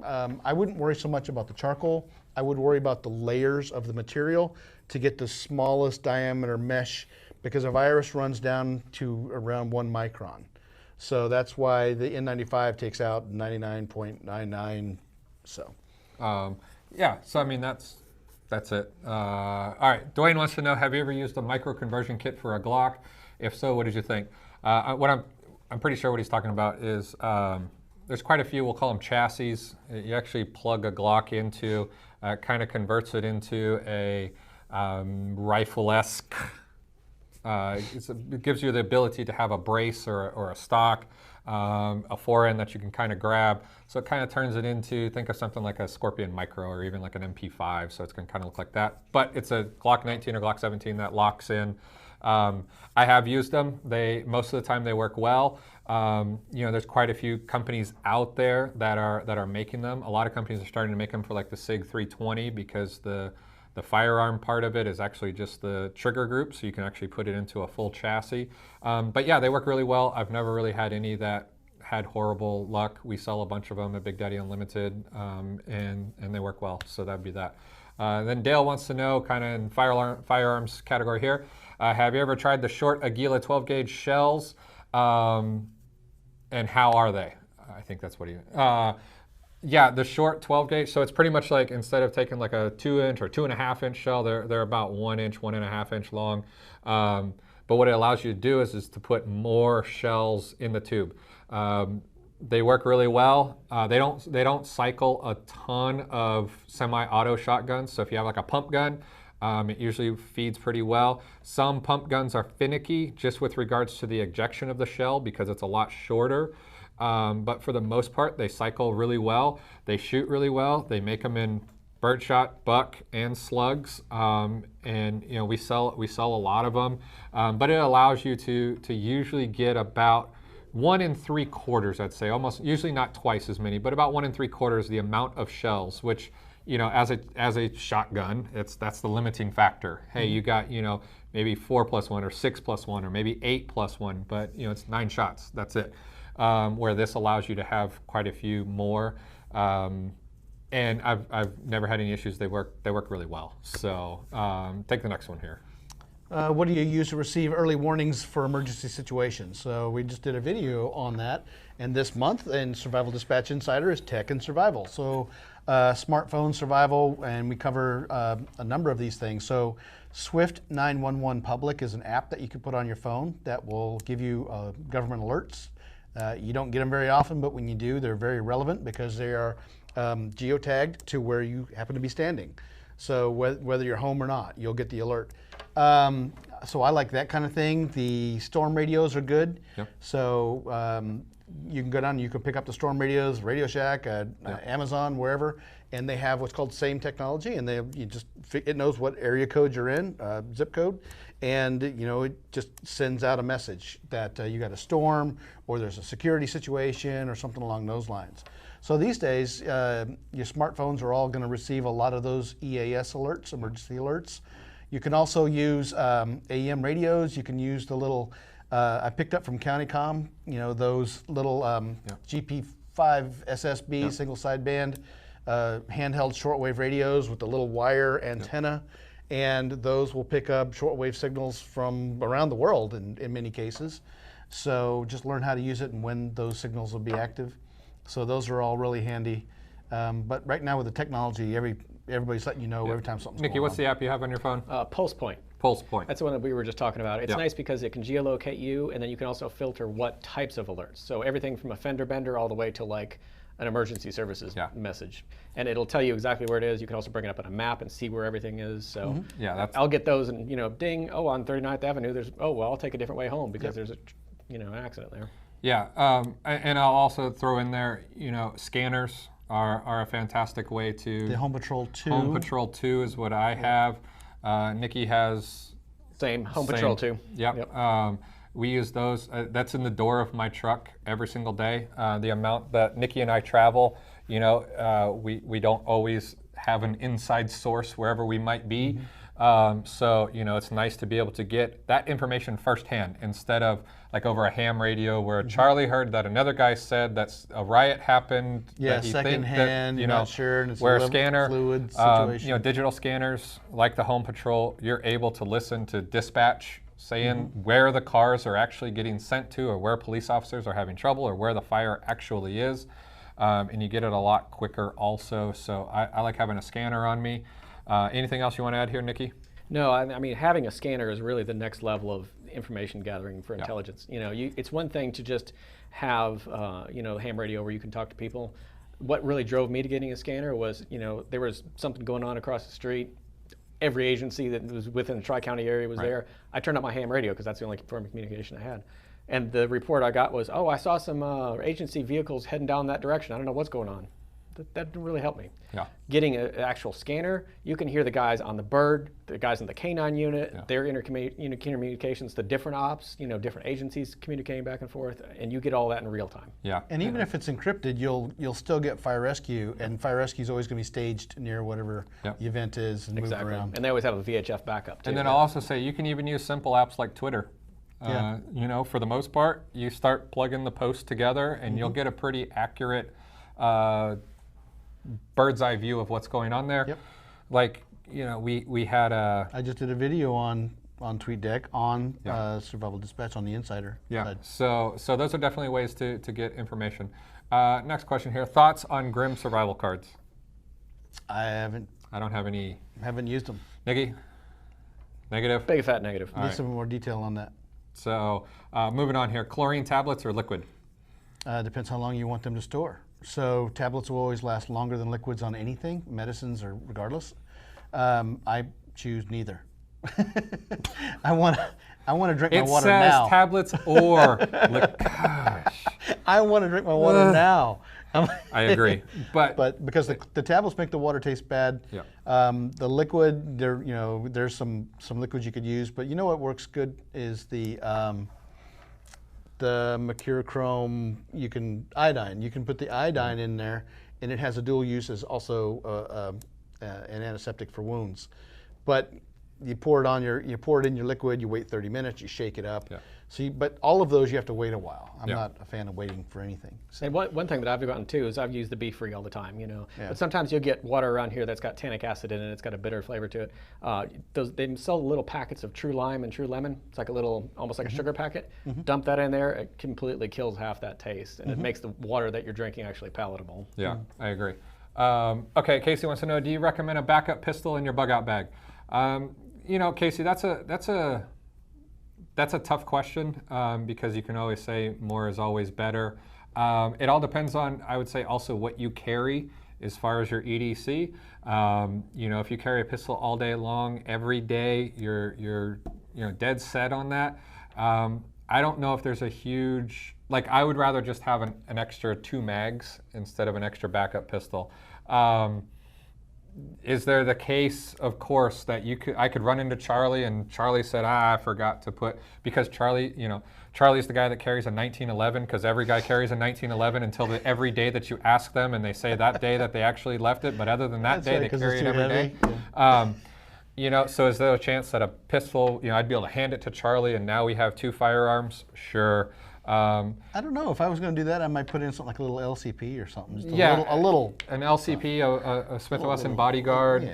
I wouldn't worry so much about the charcoal. I would worry about the layers of the material to get the smallest diameter mesh, because a virus runs down to around 1 micron. So that's why the N95 takes out 99.99. So. Yeah, so I mean, that's it. All right, Dwayne wants to know, have you ever used a micro conversion kit for a Glock? If so, what did you think? I'm pretty sure what he's talking about is there's quite a few, we'll call them chassis. You actually plug a Glock into, kind of converts it into a rifle-esque. It gives you the ability to have a brace or a stock, a forend that you can kind of grab. So it kind of turns it into, think of something like a Scorpion Micro or even like an MP5. So it's going to kind of look like that. But it's a Glock 19 or Glock 17 that locks in. I have used them. Most of the time they work well. You know, there's quite a few companies out there that are making them. A lot of companies are starting to make them for like the SIG 320, because the firearm part of it is actually just the trigger group, so you can actually put it into a full chassis. But yeah, they work really well. I've never really had any that had horrible luck. We sell a bunch of them at Big Daddy Unlimited, and they work well, so that'd be that. Then Dale wants to know, kind of in firearms category here, have you ever tried the short Aguila 12 gauge shells, and how are they? I think that's what he... Yeah, the short 12 gauge, so it's pretty much like, instead of taking like a 2-inch or 2.5-inch shell, they're about 1 inch, 1.5 inch long. But what it allows you to do is to put more shells in the tube. They work really well. They don't cycle a ton of semi-auto shotguns. So if you have like a pump gun, it usually feeds pretty well. Some pump guns are finicky just with regards to the ejection of the shell, because it's a lot shorter. But for the most part, they cycle really well. They shoot really well. They make them in birdshot, buck, and slugs. And you know, we sell a lot of them. But it allows you to usually get about 1 3/4, I'd say, almost, usually not twice as many, but about 1 3/4 the amount of shells, which, you know, as a shotgun, that's the limiting factor. Hey, you got, you know, maybe 4 + 1 or 6 + 1 or maybe 8 + 1, but you know, it's 9 shots. That's it. Where this allows you to have quite a few more, and I've never had any issues. They work really well. So take the next one here. What do you use to receive early warnings for emergency situations? So we just did a video on that, and this month in Survival Dispatch Insider is tech and survival. So smartphone survival, and we cover a number of these things. So Swift 911 Public is an app that you can put on your phone that will give you government alerts. You don't get them very often, but when you do, they're very relevant because they are geotagged to where you happen to be standing. So whether you're home or not, you'll get the alert. So I like that kind of thing. The storm radios are good. Yep. So you can go down and you can pick up the storm radios, Radio Shack, Amazon, wherever, and they have what's called SAME technology, and it knows what area code you're in, zip code, and it just sends out a message that you got a storm or there's a security situation or something along those lines. So these days, your smartphones are all going to receive a lot of those EAS alerts, emergency alerts. You can also use AM radios. You can use the little, I picked up from CountyCom, those little GP5 SSB single sideband handheld shortwave radios with the little wire antenna. And those will pick up shortwave signals from around the world in many cases. So just learn how to use it and when those signals will be active. So those are all really handy. But right now with the technology, everybody's letting you know every time something's Nikki, going what's on. the app you have on your phone? Pulse Point. Pulse Point. That's the one that we were just talking about. It's nice because it can geolocate you, and then you can also filter what types of alerts. So everything from a fender bender all the way to like an emergency services message. And it'll tell you exactly where it is. You can also bring it up on a map and see where everything is. So I'll get those and, ding, on 39th Avenue, I'll take a different way home because there's an accident there. Yeah, and I'll also throw in there, scanners are a fantastic way to... The Home Patrol 2. Home Patrol 2 is what I have. Nikki has... Same, Home Patrol 2. Yep. We use those. That's in the door of my truck every single day. The amount that Nikki and I travel, we don't always have an inside source wherever we might be. So, it's nice to be able to get that information firsthand instead of like over a ham radio where Charlie heard that another guy said that a riot happened. Yeah, that he secondhand, you're not sure. And it's where a scanner, fluid situation. Digital scanners like the Home Patrol, you're able to listen to dispatch saying where the cars are actually getting sent to or where police officers are having trouble or where the fire actually is. And you get it a lot quicker also. So I like having a scanner on me. Anything else you want to add here, Nikki? No, I mean, having a scanner is really the next level of information gathering for intelligence. It's one thing to just have, ham radio where you can talk to people. What really drove me to getting a scanner was, there was something going on across the street. Every agency that was within the Tri-County area was there. I turned up my ham radio because that's the only form of communication I had. And the report I got was, I saw some agency vehicles heading down that direction. I don't know what's going on. That didn't really help me. Yeah. Getting an actual scanner, you can hear the guys on the bird, the guys in the K9 unit, their communications, the different ops, different agencies communicating back and forth, and you get all that in real time. Yeah. And even if it's encrypted, you'll still get fire rescue, and fire rescue is always going to be staged near whatever the event is and move around. And they always have a VHF backup too. And then I'll also say you can even use simple apps like Twitter. For the most part, you start plugging the posts together, and you'll get a pretty accurate bird's eye view of what's going on there. Yep. Like, we had a... I just did a video on TweetDeck on survival dispatch on the Insider side. So those are definitely ways to get information. Next question here. Thoughts on Grim survival cards? I don't have any. Haven't used them. Nikki? Negative? Big fat negative. Need some more detail on that. So moving on here. Chlorine tablets or liquid? Depends how long you want them to store. So tablets will always last longer than liquids on anything, medicines or regardless. I choose neither. I want to drink my water now. It says tablets or gosh. I want to drink my water now. I agree, but because the tablets make the water taste bad. The liquid, there's some liquids you could use, but what works good is the mercurochrome. Iodine. You can put the iodine in there, and it has a dual use as also an antiseptic for wounds. But you pour it in your liquid. You wait 30 minutes. You shake it up. But all of those you have to wait a while. I'm not a fan of waiting for anything. So. And one thing that I've gotten too is I've used the Be Free all the time, But sometimes you'll get water around here that's got tannic acid in it. It's got a bitter flavor to it. They sell little packets of True Lime and True Lemon. It's like almost like a sugar packet. Dump that in there. It completely kills half that taste, and it makes the water that you're drinking actually palatable. Yeah, I agree. Okay, Casey wants to know: do you recommend a backup pistol in your bug-out bag? Casey, that's a tough question because you can always say more is always better. It all depends on, I would say, also what you carry as far as your EDC. If you carry a pistol all day long, every day, you're dead set on that. I don't know if there's a huge, like I would rather just have an extra 2 mags instead of an extra backup pistol. Is there the case, of course, that I could run into Charlie and Charlie said, I forgot to put, because Charlie's the guy that carries a 1911, because every guy carries a 1911 until every day that you ask them and they say that day that they actually left it, but other than that day, they carry it every day. Yeah. So is there a chance that a pistol, I'd be able to hand it to Charlie and now we have 2 firearms? Sure. I don't know. If I was going to do that, I might put in something like a little LCP or something. Just a little. An LCP, a Smith & Wesson Bodyguard,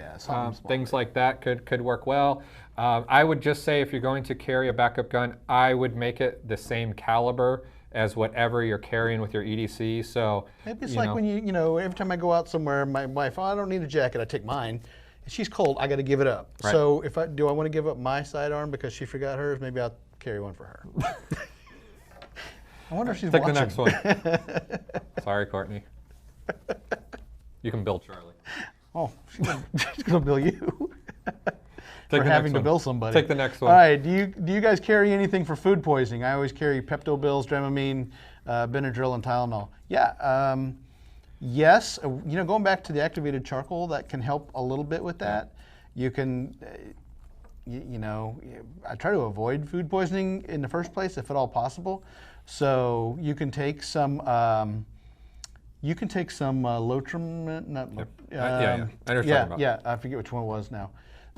things like that could work well. I would just say if you're going to carry a backup gun, I would make it the same caliber as whatever you're carrying with your EDC. So maybe it's like when every time I go out somewhere, my wife, I don't need a jacket, I take mine. If she's cold, I got to give it up. Right. So do I want to give up my sidearm because she forgot hers? Maybe I'll carry one for her. I wonder if she's watching. Take the next one. Sorry, Courtney. You can bill Charlie. Oh, she's going to bill you. For having to bill somebody. Take the next one. All right, do you guys carry anything for food poisoning? I always carry Pepto-Bills, Dramamine, Benadryl, and Tylenol. Yeah, yes. Going back to the activated charcoal, that can help a little bit with that. You can, I try to avoid food poisoning in the first place, if at all possible. So you can take some. Lotrim, not. I know what you're talking about. Yeah, I forget which one it was now.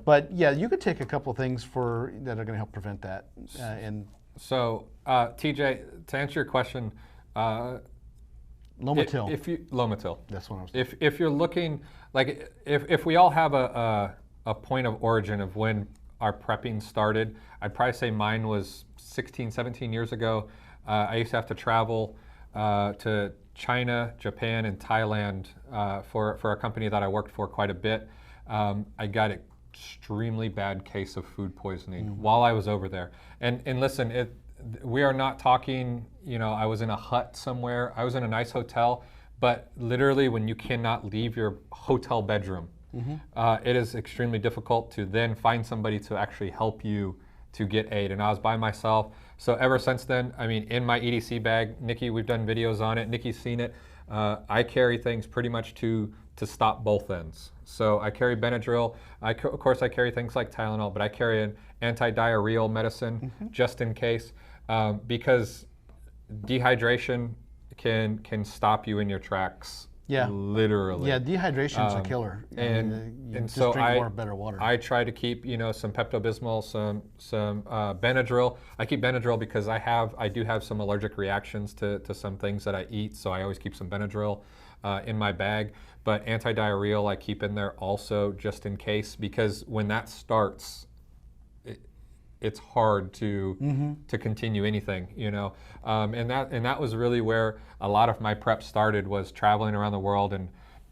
But yeah, you could take a couple things that are going to help prevent that. So, TJ, to answer your question, Lomatil. Lomatil. That's what I was thinking. If you're looking, like, if we all have a point of origin of when our prepping started, I'd probably say mine was 16, 17 years ago. I used to have to travel to China, Japan, and Thailand for a company that I worked for quite a bit. I got an extremely bad case of food poisoning while I was over there. And listen, we are not talking, I was in a hut somewhere. I was in a nice hotel, but literally when you cannot leave your hotel bedroom, it is extremely difficult to then find somebody to actually help you to get aid. And I was by myself. So ever since then, in my EDC bag, Nikki, we've done videos on it. Nikki's seen it. I carry things pretty much to stop both ends. So I carry Benadryl. Of course, I carry things like Tylenol, but I carry an anti-diarrheal medicine just in case, because dehydration can stop you in your tracks. Yeah, literally. Yeah, dehydration's a killer. And just so drink more better water. I try to keep some Pepto-Bismol, some Benadryl. I keep Benadryl because I do have some allergic reactions to some things that I eat, so I always keep some Benadryl in my bag. But anti-diarrheal I keep in there also just in case, because when that starts, it's hard to continue anything, and that was really where a lot of my prep started, was traveling around the world and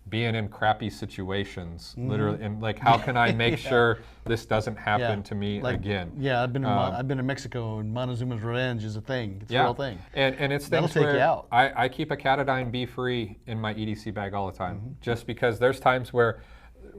being in crappy situations, literally, and like, how can I make sure this doesn't happen to me again? Yeah, I've been in Mexico, and Montezuma's Revenge is a thing. It's a real thing. And it's things that'll take you out. I keep a Catadine B-free in my EDC bag all the time, just because there's times where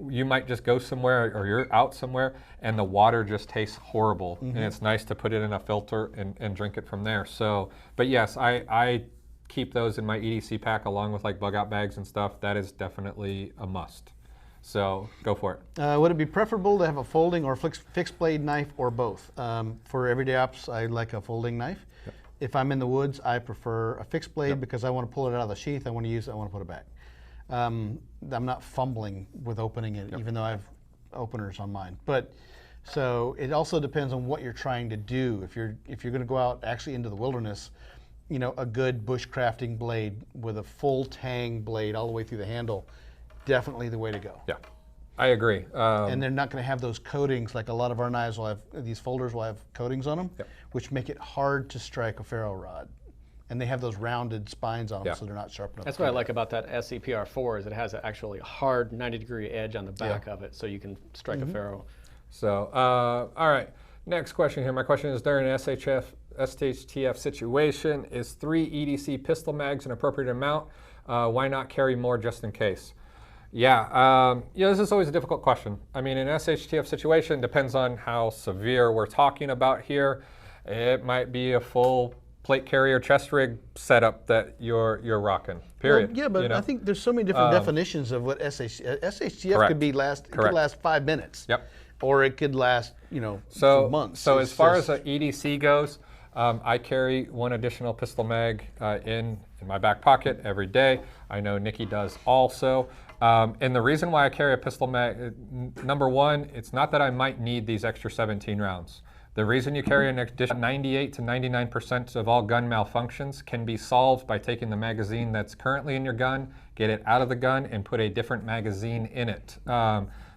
you might just go somewhere or you're out somewhere and the water just tastes horrible, and it's nice to put it in a filter and drink it from there. So, but yes, I keep those in my EDC pack along with like bug out bags and stuff. That is definitely a must. So go for it. Would it be preferable to have a folding or fixed blade knife, or both? For everyday ops, I like a folding knife. Yep. If I'm in the woods, I prefer a fixed blade because I want to pull it out of the sheath. I want to use it. I want to put it back. I'm not fumbling with opening it, even though I have openers on mine. But so it also depends on what you're trying to do. If you're going to go out actually into the wilderness, a good bushcrafting blade with a full tang blade all the way through the handle, definitely the way to go. Yeah, I agree. And they're not going to have those coatings, like a lot of our knives will have, these folders will have coatings on them, which make it hard to strike a ferro rod. And they have those rounded spines on them, so they're not sharp enough. That's what I like about that SCPR4, is it has actually a hard 90-degree edge on the back of it, so you can strike a ferro. So, all right, next question here. My question is, during an SHTF situation, is 3 EDC pistol mags an appropriate amount? Why not carry more just in case? Yeah, this is always a difficult question. I mean, an SHTF situation depends on how severe we're talking about here. It might be a full plate carrier chest rig setup that you're rocking. Period. Well, yeah, but I think there's so many different definitions of what SHTF correct. could be it could last 5 minutes. Yep. Or it could last, months. So as far as an EDC goes, I carry one additional pistol mag in my back pocket every day. I know Nikki does also. And the reason why I carry a pistol mag, number one, it's not that I might need these extra 17 rounds. The reason you carry an additional 98 to 99% of all gun malfunctions can be solved by taking the magazine that's currently in your gun, get it out of the gun, and put a different magazine in it.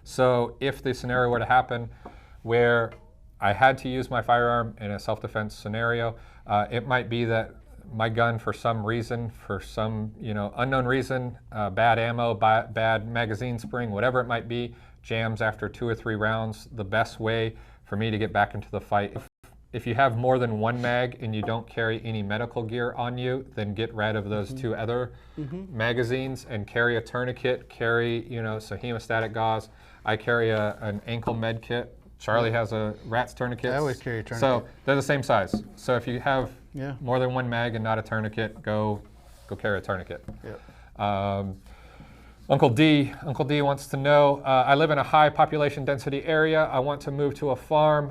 So if the scenario were to happen where I had to use my firearm in a self-defense scenario, it might be that my gun, for some reason, for some unknown reason, bad ammo, bad magazine spring, whatever it might be, jams after 2 or 3 rounds. The best way for me to get back into the fight, if you have more than one mag and you don't carry any medical gear on you, then get rid of those 2 other magazines and carry a tourniquet, carry some hemostatic gauze. I carry an ankle med kit. Charlie has a rat's tourniquet. I always carry a tourniquet. So they're the same size. So if you have more than one mag and not a tourniquet, go carry a tourniquet. Yep. Uncle D wants to know, I live in a high population density area. I want to move to a farm.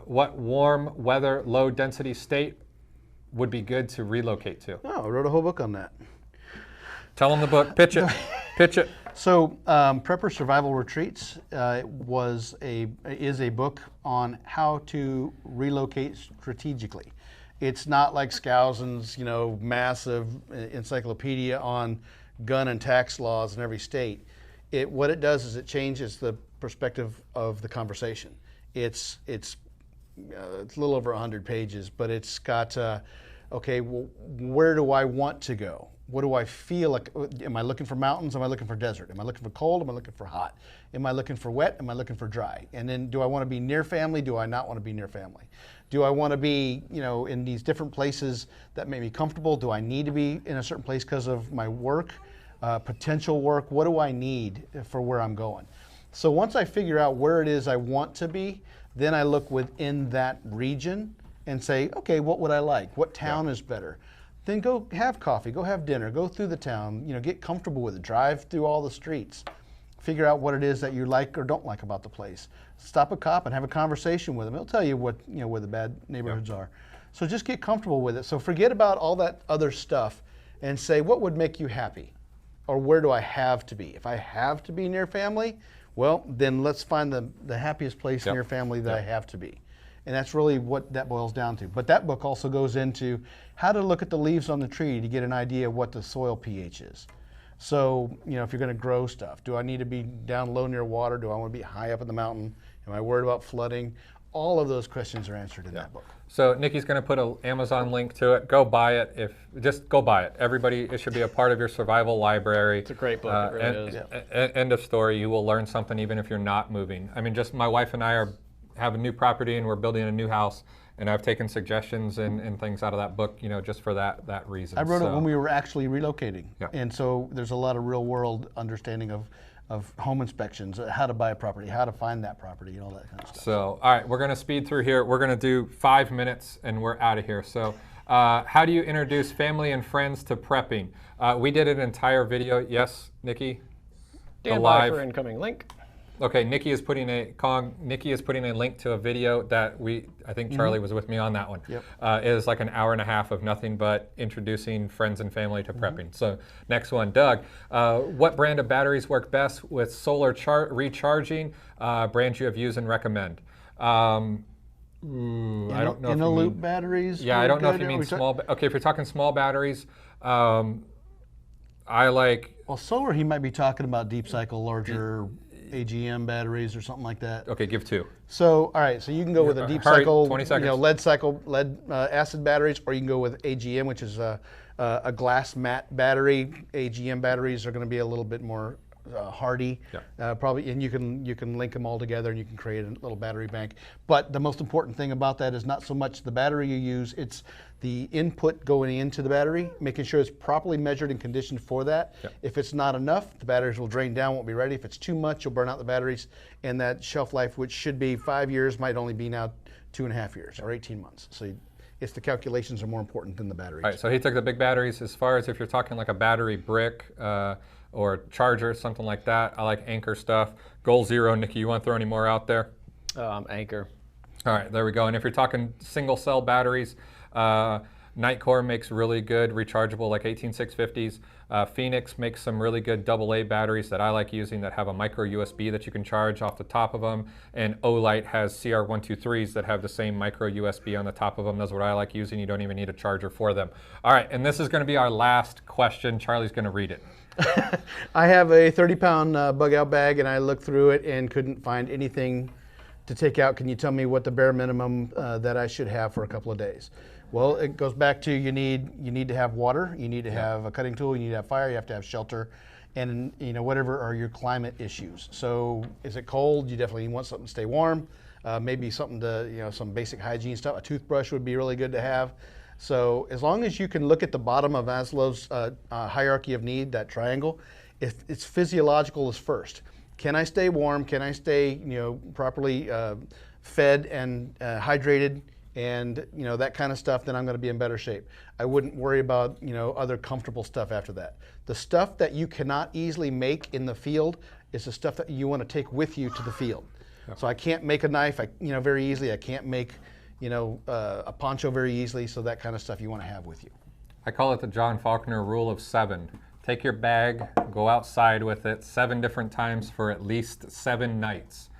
What warm weather, low density state would be good to relocate to? Oh, I wrote a whole book on that. Tell them the book. Pitch it. Pitch it. So, Prepper Survival Retreats is a book on how to relocate strategically. It's not like Skousen's, massive encyclopedia on gun and tax laws in every state. What it does is it changes the perspective of the conversation. It's a little over 100 pages, but it's got okay, well, where do I want to go? What do I feel like? Am I looking for mountains? Am I looking for desert? Am I looking for cold? Am I looking for hot? Am I looking for wet? Am I looking for dry? And then do I want to be near family? Do I not want to be near family? Do I want to be, in these different places that make me comfortable? Do I need to be in a certain place because of my work, potential work? What do I need for where I'm going? So once I figure out where it is I want to be, then I look within that region and say, okay, what would I like? What town is better? Then go have coffee, go have dinner, go through the town, get comfortable with it, drive through all the streets, figure out what it is that you like or don't like about the place. Stop a cop and have a conversation with him. He'll tell you what, where the bad neighborhoods are. So just get comfortable with it. So forget about all that other stuff and say, what would make you happy? Or where do I have to be? If I have to be near family, well, then let's find the happiest place near family that I have to be. And that's really what that boils down to. But that book also goes into how to look at the leaves on the tree to get an idea of what the soil pH is. So, if you're going to grow stuff, do I need to be down low near water? Do I want to be high up in the mountain? Am I worried about flooding? All of those questions are answered in that book. So Nikki's going to put an Amazon link to it. Go buy it. Just go buy it. Everybody, it should be a part of your survival library. It's a great book. It really is. End of story. You will learn something even if you're not moving. I mean, just my wife and I have a new property and we're building a new house, and I've taken suggestions and things out of that book, just for that reason. I wrote it when we were actually relocating, and so there's a lot of real world understanding of home inspections, how to buy a property, how to find that property, all that kind of stuff. So, all right, we're going to speed through here. We're going to do 5 minutes and we're out of here. So, how do you introduce family and friends to prepping? We did an entire video. Yes, Nikki? Stand by for incoming link. Okay, Nikki is putting a link to a video that I think Charlie was with me on that one. Yep. It is like an hour and a half of nothing but introducing friends and family to prepping. So next one, Doug, what brand of batteries work best with solar recharging? Brands you have used and recommend. I don't know. Inner loop batteries. Yeah, I don't know if you mean small. Okay, if you're talking small batteries, I like. Well, solar, he might be talking about deep cycle, larger AGM batteries or something like that. Okay, give 2. So, all right, so you can go with a deep cycle, 20 seconds. lead acid batteries, or you can go with AGM, which is a glass mat battery. AGM batteries are going to be a little bit more hardy, probably, and you can link them all together and you can create a little battery bank. But the most important thing about that is not so much the battery you use, it's the input going into the battery, making sure it's properly measured and conditioned for that. If it's not enough, the batteries will drain down, won't be ready. If it's too much, you'll burn out the batteries, and that shelf life, which should be 5 years, might only be now 2.5 years or 18 months. So it's the calculations are more important than the batteries. All right, so he took the big batteries. As far as if you're talking like a battery brick or charger, something like that, I like Anchor stuff. Goal Zero, Nikki, you want to throw any more out there? Anchor. All right, there we go. And if you're talking single cell batteries, Nitecore makes really good rechargeable, like 18650s. Phoenix makes some really good AA batteries that I like using that have a micro USB that you can charge off the top of them. And Olight has CR123s that have the same micro USB on the top of them. That's what I like using. You don't even need a charger for them. All right, and this is going to be our last question. Charlie's going to read it. I have a 30-pound bug out bag, and I looked through it and couldn't find anything to take out. Can you tell me what the bare minimum that I should have for a couple of days? Well, it goes back to you need to have water, you need to have a cutting tool, you need to have fire, you have to have shelter, and whatever are your climate issues. So is it cold? You definitely want something to stay warm. Maybe something to some basic hygiene stuff. A toothbrush would be really good to have. So as long as you can look at the bottom of Maslow's hierarchy of need, that triangle, it's physiological is first. Can I stay warm? Can I stay properly fed and hydrated? And that kind of stuff, then I'm going to be in better shape. I wouldn't worry about other comfortable stuff after that. The stuff that you cannot easily make in the field is the stuff that you want to take with you to the field. So I can't make a knife very easily. I can't make a poncho very easily. So that kind of stuff you want to have with you. I call it the John Faulkner rule of 7. Take your bag, go outside with it 7 different times for at least 7 nights.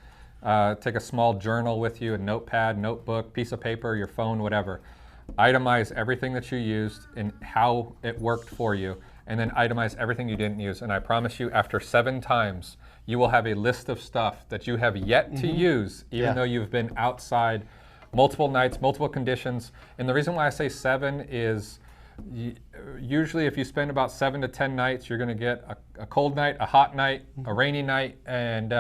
Take a small journal with you, a notepad, notebook, piece of paper, your phone, whatever. Itemize everything that you used and how it worked for you, and then itemize everything you didn't use. And I promise you, after 7 times, you will have a list of stuff that you have yet to use, even though you've been outside multiple nights, multiple conditions. And the reason why I say 7 is usually if you spend about 7 to 10 nights, you're going to get a cold night, a hot night, a rainy night, and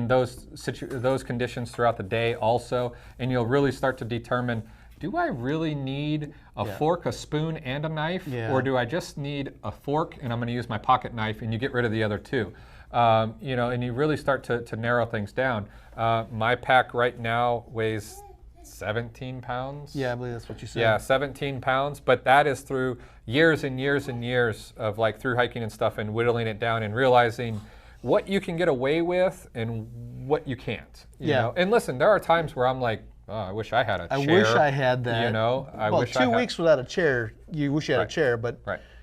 those conditions throughout the day also, and you'll really start to determine, do I really need a fork, a spoon, and a knife, or do I just need a fork and I'm going to use my pocket knife, and you get rid of the other 2, and you really start to narrow things down. My pack right now weighs 17 pounds. Yeah, I believe that's what you said. Yeah, 17 pounds, but that is through years and years and years of through hiking and stuff and whittling it down and realizing what you can get away with and what you can't. You know? And listen, there are times where I'm like, oh, I wish I had a chair. I wish I had that. I well, wish 2 weeks without a chair, you wish you had a chair, but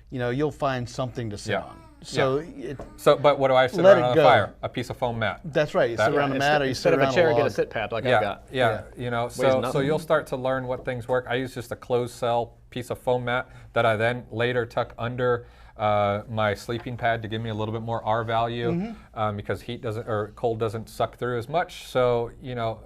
you'll find something to sit on. So, but what do I sit around on the fire? A piece of foam mat. That's right. You sit around a mat, or you sit around a log. Instead of a chair, get a sit pad like I've got. So you'll start to learn what things work. I use just a closed cell piece of foam mat that I then later tuck under my sleeping pad to give me a little bit more R value because heat doesn't or cold doesn't suck through as much. So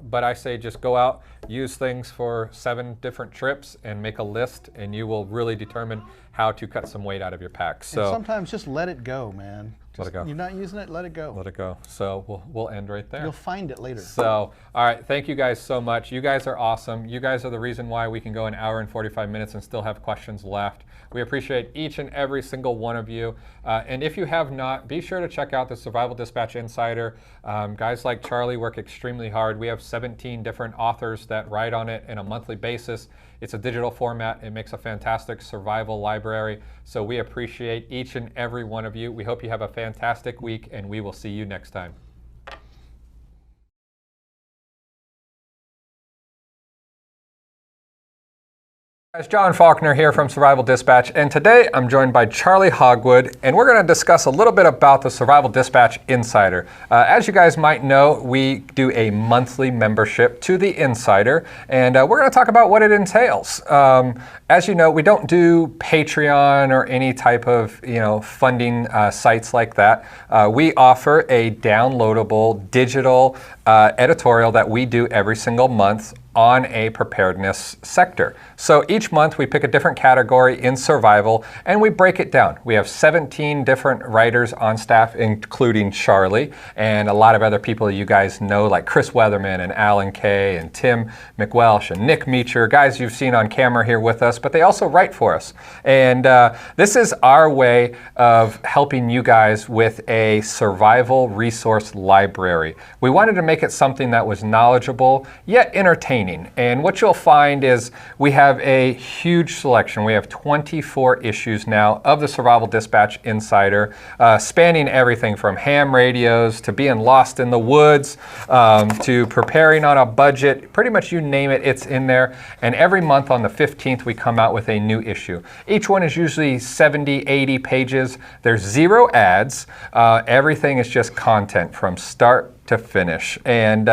but I say just go out, use things for 7 different trips, and make a list, and you will really determine how to cut some weight out of your pack. So and sometimes just let it go, man. Let it go. You're not using it, let it go. Let it go. So we'll end right there. You'll find it later. So, all right, thank you guys so much. You guys are awesome. You guys are the reason why we can go 1 hour and 45 minutes and still have questions left. We appreciate each and every single one of you. And if you have not, be sure to check out the Survival Dispatch Insider. Guys like Charlie work extremely hard. We have 17 different authors that write on it on a monthly basis. It's a digital format. It makes a fantastic survival library. So we appreciate each and every one of you. We hope you have a fantastic week, and we will see you next time. Guys, John Faulkner here from Survival Dispatch, and today I'm joined by Charlie Hogwood, and we're going to discuss a little bit about the Survival Dispatch Insider. As you guys might know, we do a monthly membership to the Insider, and we're going to talk about what it entails. As you know, we don't do Patreon or any type of funding sites like that. We offer a downloadable digital editorial that we do every single month on a preparedness sector. So each month we pick a different category in survival and we break it down. We have 17 different writers on staff, including Charlie and a lot of other people you guys know, like Chris Weatherman and Alan Kay and Tim McWelsh and Nick Meacher, guys you've seen on camera here with us, but they also write for us. And this is our way of helping you guys with a survival resource library. We wanted to make it something that was knowledgeable yet entertaining. And what you'll find is we have a huge selection. We have 24 issues now of the Survival Dispatch Insider, spanning everything from ham radios to being lost in the woods, to preparing on a budget. Pretty much you name it, it's in there. And every month on the 15th, we come out with a new issue. Each one is usually 70, 80 pages. There's 0 ads. Everything is just content from start to finish. And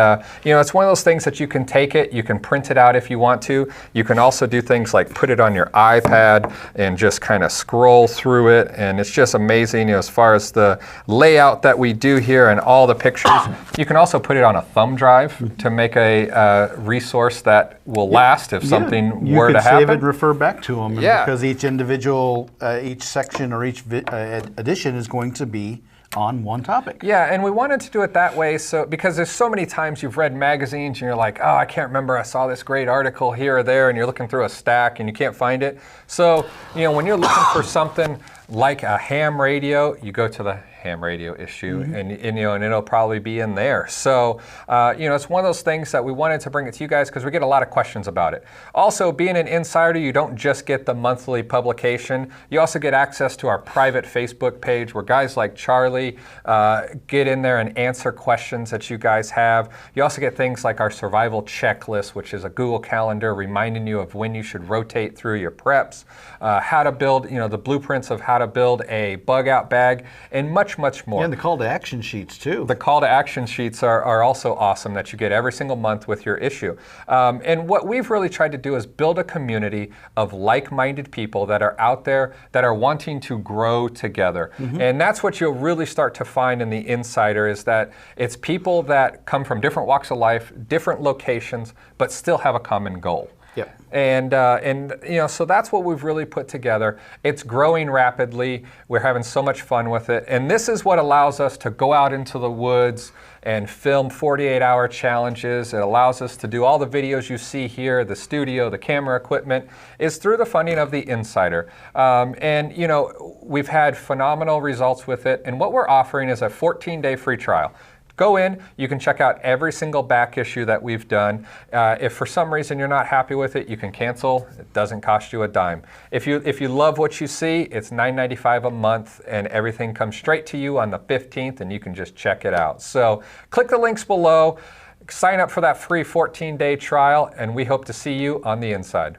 you know, it's one of those things that you can take it, you can print it out if you want to. You can also do things like put it on your iPad and just kind of scroll through it. And it's just amazing, you know, as far as the layout that we do here and all the pictures. You can also put it on a thumb drive to make a resource that will last if something were to happen. You can save it and refer back to them, because each individual, each section or each edition is going to be on one topic. Yeah, and we wanted to do it that way because there's so many times you've read magazines and you're like, oh, I can't remember, I saw this great article here or there, and you're looking through a stack and you can't find it. So, you know, when you're looking for something like a ham radio, you go to the ham radio issue, and you know, and it'll probably be in there. So you know, it's one of those things that we wanted to bring it to you guys because we get a lot of questions about it. Also, being an insider, you don't just get the monthly publication. You also get access to our private Facebook page where guys like Charlie get in there and answer questions that you guys have. You also get things like our survival checklist, which is a Google Calendar reminding you of when you should rotate through your preps, how to build, you know, the blueprints of how to build a bug out bag, and much more. Yeah, and the call to action sheets too. The call to action sheets are also awesome that you get every single month with your issue. And what we've really tried to do is build a community of like-minded people that are out there that are wanting to grow together. And that's what you'll really start to find in the Insider, is that it's people that come from different walks of life, different locations, but still have a common goal. Yep. And you know, so that's what we've really put together. It's growing rapidly. We're having so much fun with it. And this is what allows us to go out into the woods and film 48-hour challenges. It allows us to do all the videos you see here, the studio, the camera equipment, is through the funding of the Insider. And you know, we've had phenomenal results with it. And what we're offering is a 14-day free trial. Go in, you can check out every single back issue that we've done. If for some reason you're not happy with it, you can cancel. It doesn't cost you a dime. If you love what you see, it's $9.95 a month, and everything comes straight to you on the 15th, and you can just check it out. So click the links below, sign up for that free 14-day trial, and we hope to see you on the inside.